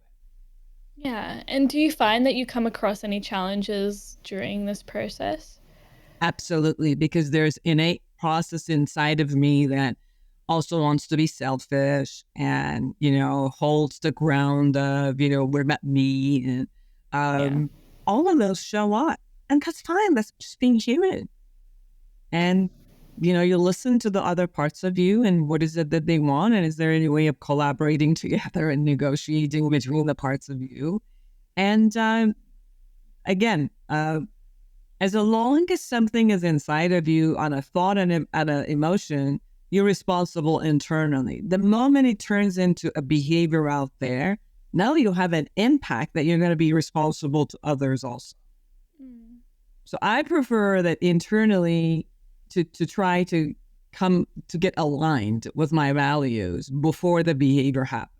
Yeah. And do you find that you come across any challenges during this process? Absolutely, because there's innate process inside of me that also wants to be selfish and, holds the ground of, what about me? And all of those show up. And that's fine. That's just being human. And, you listen to the other parts of you and what is it that they want? And is there any way of collaborating together and negotiating between the parts of you? And again, as long as something is inside of you on a thought and an emotion, you're responsible internally. The moment it turns into a behavior out there, now you have an impact that you're going to be responsible to others also. So I prefer that internally to try to come to get aligned with my values before the behavior happens.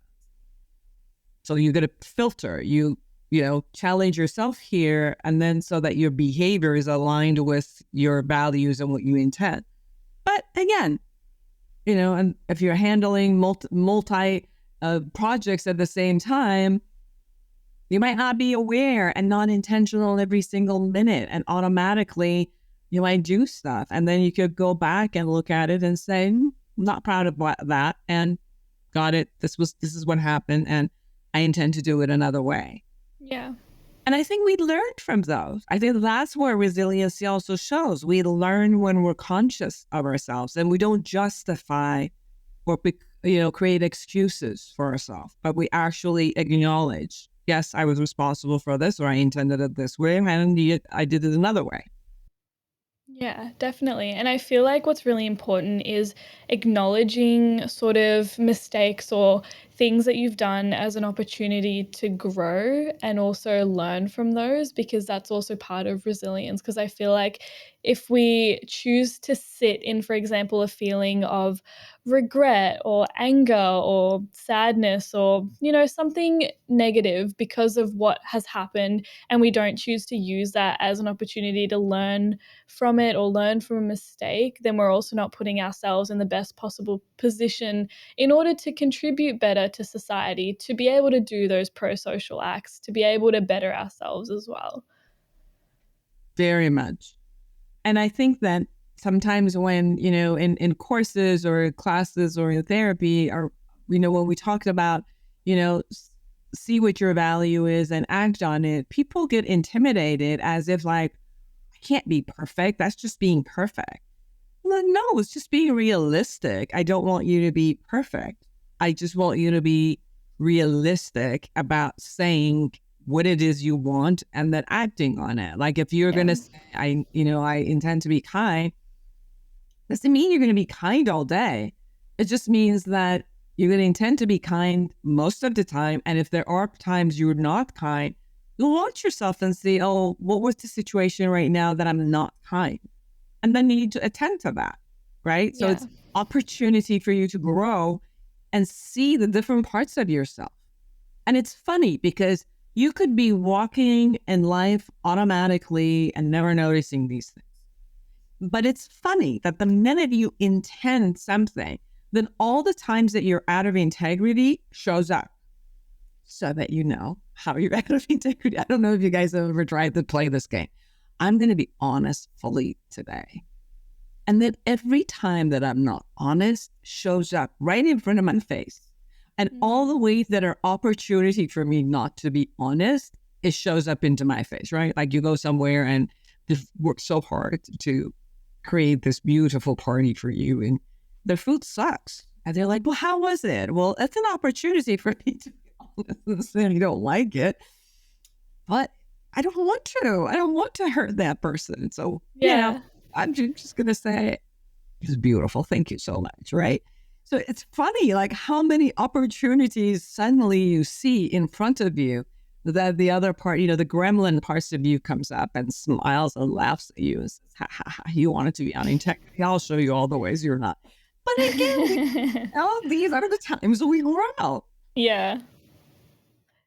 So you got to filter, you know, challenge yourself here, and then so that your behavior is aligned with your values and what you intend. But again, you know, and if you're handling multi projects at the same time, you might not be aware and not intentional every single minute, and automatically you might do stuff. And then you could go back and look at it and say, I'm not proud of that, and got it. This is what happened, and I intend to do it another way. Yeah. And I think we learned from those. I think that's where resiliency also shows. We learn when we're conscious of ourselves, and we don't justify or, you know, create excuses for ourselves, but we actually acknowledge, yes, I was responsible for this, or I intended it this way, and I did it another way. Yeah, definitely. And I feel like what's really important is acknowledging sort of mistakes or things that you've done as an opportunity to grow and also learn from those, because that's also part of resilience. Because I feel like if we choose to sit in, for example, a feeling of regret or anger or sadness or, you know, something negative because of what has happened, and we don't choose to use that as an opportunity to learn from it or learn from a mistake, then we're also not putting ourselves in the best possible position in order to contribute better to society, to be able to do those prosocial acts, to be able to better ourselves as well. Very much. And I think that sometimes when, you know, in courses or classes or in therapy, or, you know, when we talked about, you know, see what your value is and act on it, people get intimidated as if like, I can't be perfect. That's just being perfect. Well, no, it's just being realistic. I don't want you to be perfect. I just want you to be realistic about saying what it is you want and then acting on it. Like if you're going to say, I intend to be kind, doesn't mean you're going to be kind all day. It just means that you're going to intend to be kind most of the time. And if there are times you're not kind, you'll watch yourself and see, oh, what was the situation right now that I'm not kind? And then you need to attend to that, right? So it's opportunity for you to grow and see the different parts of yourself. And it's funny because you could be walking in life automatically and never noticing these things. But it's funny that the minute you intend something, then all the times that you're out of integrity shows up, so that you know how you're out of integrity. I don't know if you guys have ever tried to play this game. I'm going to be honest fully today. And then every time that I'm not honest shows up right in front of my face. And all the ways that are opportunity for me not to be honest, it shows up into my face, right? Like you go somewhere and just work so hard to create this beautiful party for you, and the food sucks. And they're like, well, how was it? Well, it's an opportunity for me to be honest, and you don't like it. But I don't want to. I don't want to hurt that person. So, you know, I'm just going to say, it's beautiful. Thank you so much, right? So it's funny, like how many opportunities suddenly you see in front of you that the other part, you know, the gremlin parts of you comes up and smiles and laughs at you and says, ha, ha, ha, you want it to be unintegrity. I'll show you all the ways you're not. But again, all these are the times we grow. Yeah,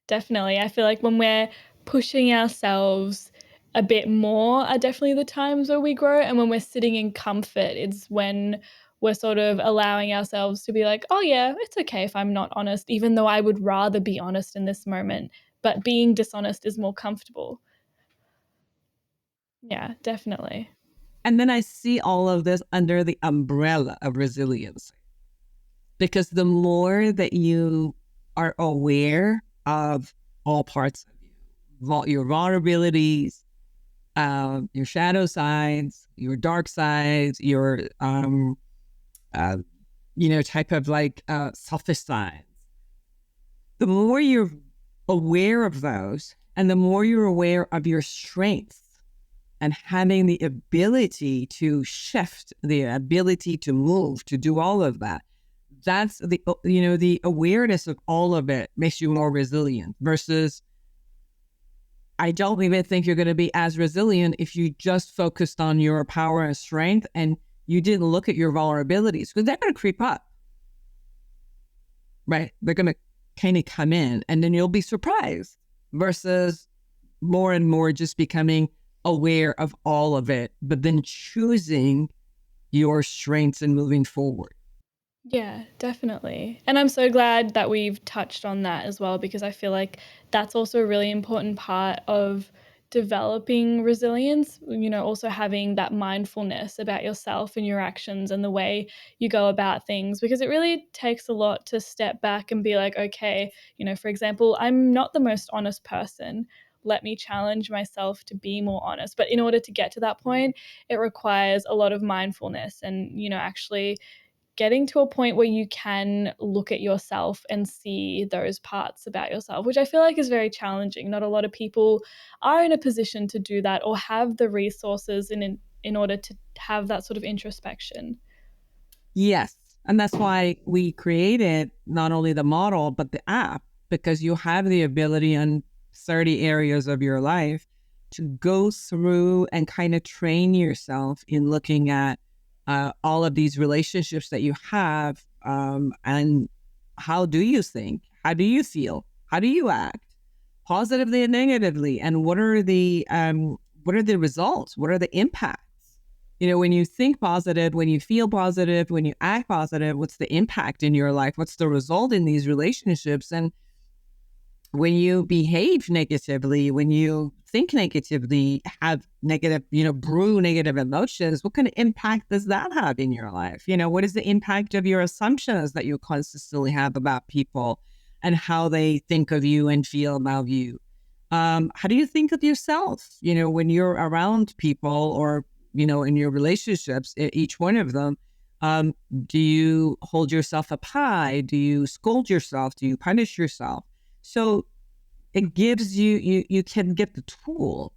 definitely. I feel like when we're pushing ourselves a bit more are definitely the times where we grow. And when we're sitting in comfort, it's when we're sort of allowing ourselves to be like, oh yeah, it's okay if I'm not honest, even though I would rather be honest in this moment, but being dishonest is more comfortable. Yeah, definitely. And then I see all of this under the umbrella of resilience. Because the more that you are aware of all parts of you, your vulnerabilities, your shadow sides, your dark sides, your, type of like selfish sides. The more you're aware of those, and the more you're aware of your strengths and having the ability to shift, the ability to move, to do all of that, that's the awareness of all of it makes you more resilient versus I don't even think you're going to be as resilient if you just focused on your power and strength and you didn't look at your vulnerabilities, because they're going to creep up, right? They're going to kind of come in, and then you'll be surprised, versus more and more just becoming aware of all of it, but then choosing your strengths and moving forward. Yeah, definitely. And I'm so glad that we've touched on that as well, because I feel like that's also a really important part of developing resilience, also having that mindfulness about yourself and your actions and the way you go about things, because it really takes a lot to step back and be like, okay, for example, I'm not the most honest person. Let me challenge myself to be more honest. But in order to get to that point, it requires a lot of mindfulness and, actually getting to a point where you can look at yourself and see those parts about yourself, which I feel like is very challenging. Not a lot of people are in a position to do that or have the resources in order to have that sort of introspection. Yes. And that's why we created not only the model, but the app, because you have the ability in 30 areas of your life to go through and kind of train yourself in looking at all of these relationships that you have, and how do you think? How do you feel? How do you act, positively and negatively? And what are the results? What are the impacts? When you think positive, when you feel positive, when you act positive, what's the impact in your life? What's the result in these relationships? And when you behave negatively, when you think negatively, have negative, brew negative emotions, what kind of impact does that have in your life? What is the impact of your assumptions that you consistently have about people and how they think of you and feel about you? How do you think of yourself, when you're around people or, in your relationships, each one of them? Do you hold yourself up high? Do you scold yourself? Do you punish yourself? So it gives you can get the tool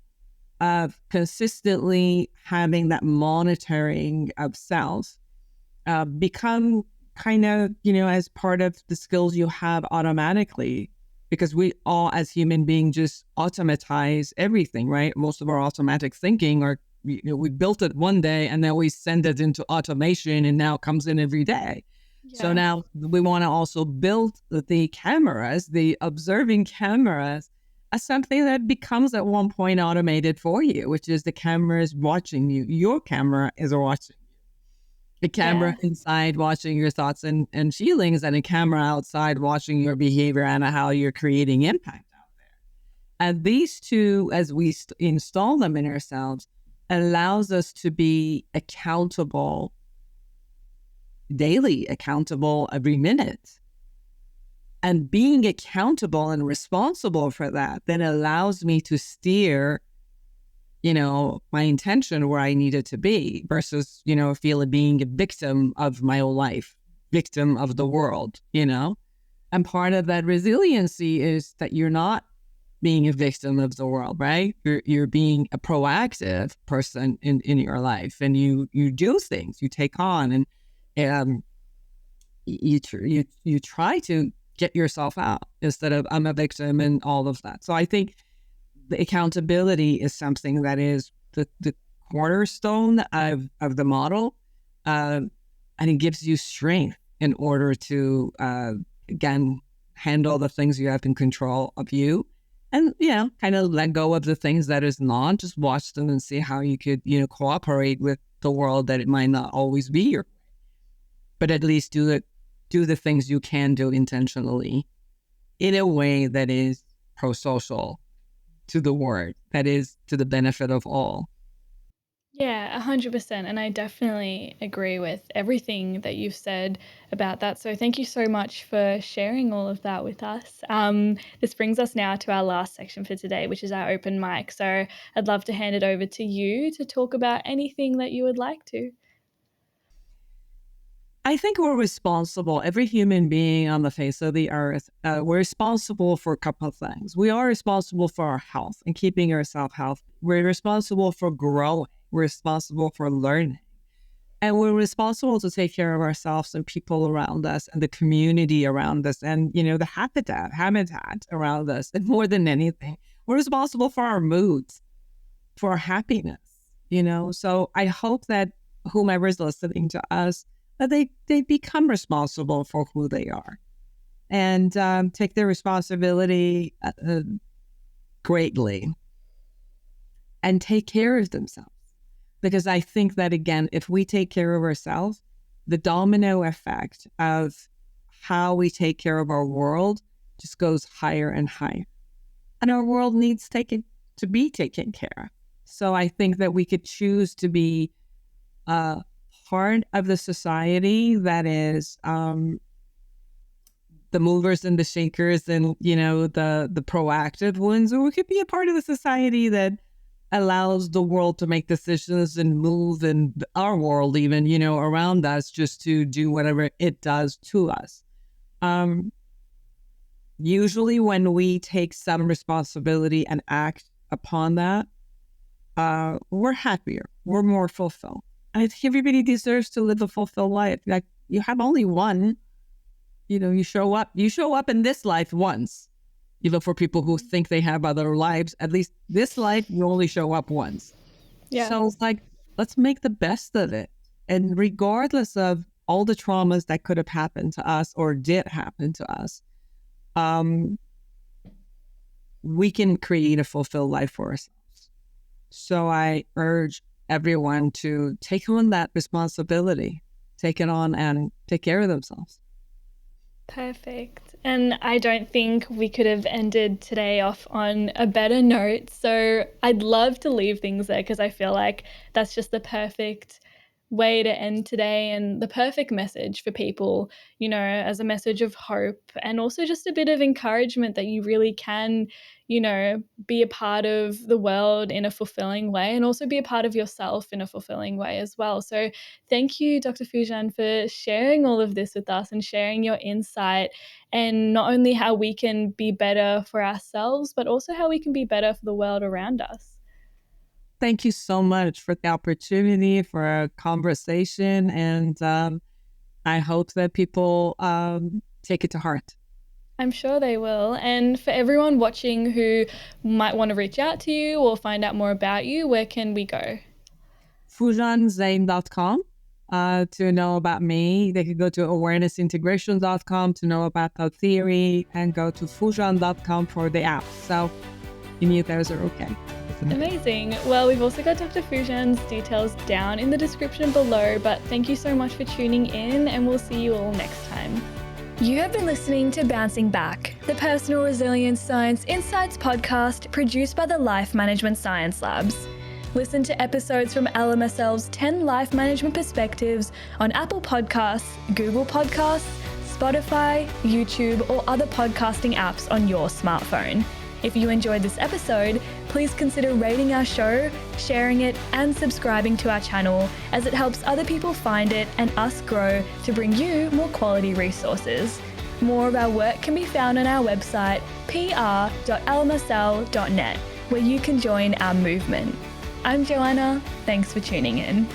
of consistently having that monitoring of self become kind of, as part of the skills you have automatically, because we all as human beings just automatize everything, right? Most of our automatic thinking are, we built it one day and then we send it into automation and now it comes in every day. Yeah. So now we want to also build the cameras, the observing cameras, as something that becomes at one point automated for you, which is the camera is watching you. Your camera is watching you. A camera inside watching your thoughts and feelings, and a camera outside watching your behavior and how you're creating impact out there. And these two, as we install them in ourselves, allows us to be accountable daily, accountable every minute. And being accountable and responsible for that then allows me to steer, my intention where I need it to be, versus, feeling being a victim of my own life, victim of the world, And part of that resiliency is that you're not being a victim of the world, right? You're being a proactive person in your life, and you do things, you take on, and you try to get yourself out instead of I'm a victim and all of that. So I think the accountability is something that is the cornerstone of the model, and it gives you strength in order to again handle the things you have in control of you, and kind of let go of the things that is not. Just watch them and see how you could cooperate with the world that it might not always be your way, but at least do the things you can do intentionally in a way that is prosocial to the word, that is to the benefit of all. Yeah, 100%. And I definitely agree with everything that you've said about that. So thank you so much for sharing all of that with us. This brings us now to our last section for today, which is our open mic. So I'd love to hand it over to you to talk about anything that you would like to. I think we're responsible, every human being on the face of the earth, we're responsible for a couple of things. We are responsible for our health and keeping ourselves healthy. We're responsible for growing. We're responsible for learning. And we're responsible to take care of ourselves and people around us and the community around us and, the habitat around us. And more than anything, We're responsible for our moods, for our happiness, So I hope that whomever is listening to us, that they become responsible for who they are and take their responsibility greatly and take care of themselves. Because I think that, again, if we take care of ourselves, the domino effect of how we take care of our world just goes higher and higher. And our world needs to be taken care of. So I think that we could choose to be part of the society that is the movers and the shakers and, the proactive ones, or we could be a part of the society that allows the world to make decisions and move in our world even, around us, just to do whatever it does to us. Usually when we take some responsibility and act upon that, we're happier, we're more fulfilled. I think everybody deserves to live a fulfilled life. Like, you have only one, you show up in this life once. For people who think they have other lives, at least this life, you only show up once. Yeah. So it's like, let's make the best of it. And regardless of all the traumas that could have happened to us or did happen to us, we can create a fulfilled life for ourselves. So I urge everyone to take on that responsibility, take it on and take care of themselves. Perfect. And I don't think we could have ended today off on a better note. So I'd love to leave things there because I feel like that's just the perfect way to end today and the perfect message for people, as a message of hope and also just a bit of encouragement that you really can, be a part of the world in a fulfilling way and also be a part of yourself in a fulfilling way as well. So thank you, Dr. Foojan, for sharing all of this with us and sharing your insight and not only how we can be better for ourselves, but also how we can be better for the world around us. Thank you so much for the opportunity for a conversation. And I hope that people take it to heart. I'm sure they will. And for everyone watching who might want to reach out to you or find out more about you, where can we go? FoojanZeine.com to know about me. They could go to awarenessintegration.com to know about the theory and go to Foojan.com for the app. So any of those are okay. Amazing. Well, we've also got Dr. Foojan's details down in the description below, but thank you so much for tuning in and we'll see you all next time. You have been listening to Bouncing Back, the Personal Resilience Science Insights podcast produced by the Life Management Science Labs. Listen to episodes from LMSL's 10 Life Management Perspectives on Apple Podcasts, Google Podcasts, Spotify, YouTube, or other podcasting apps on your smartphone. If you enjoyed this episode, please consider rating our show, sharing it, and subscribing to our channel, as it helps other people find it and us grow to bring you more quality resources. More of our work can be found on our website, pr.lmsl.net, where you can join our movement. I'm Joanna. Thanks for tuning in.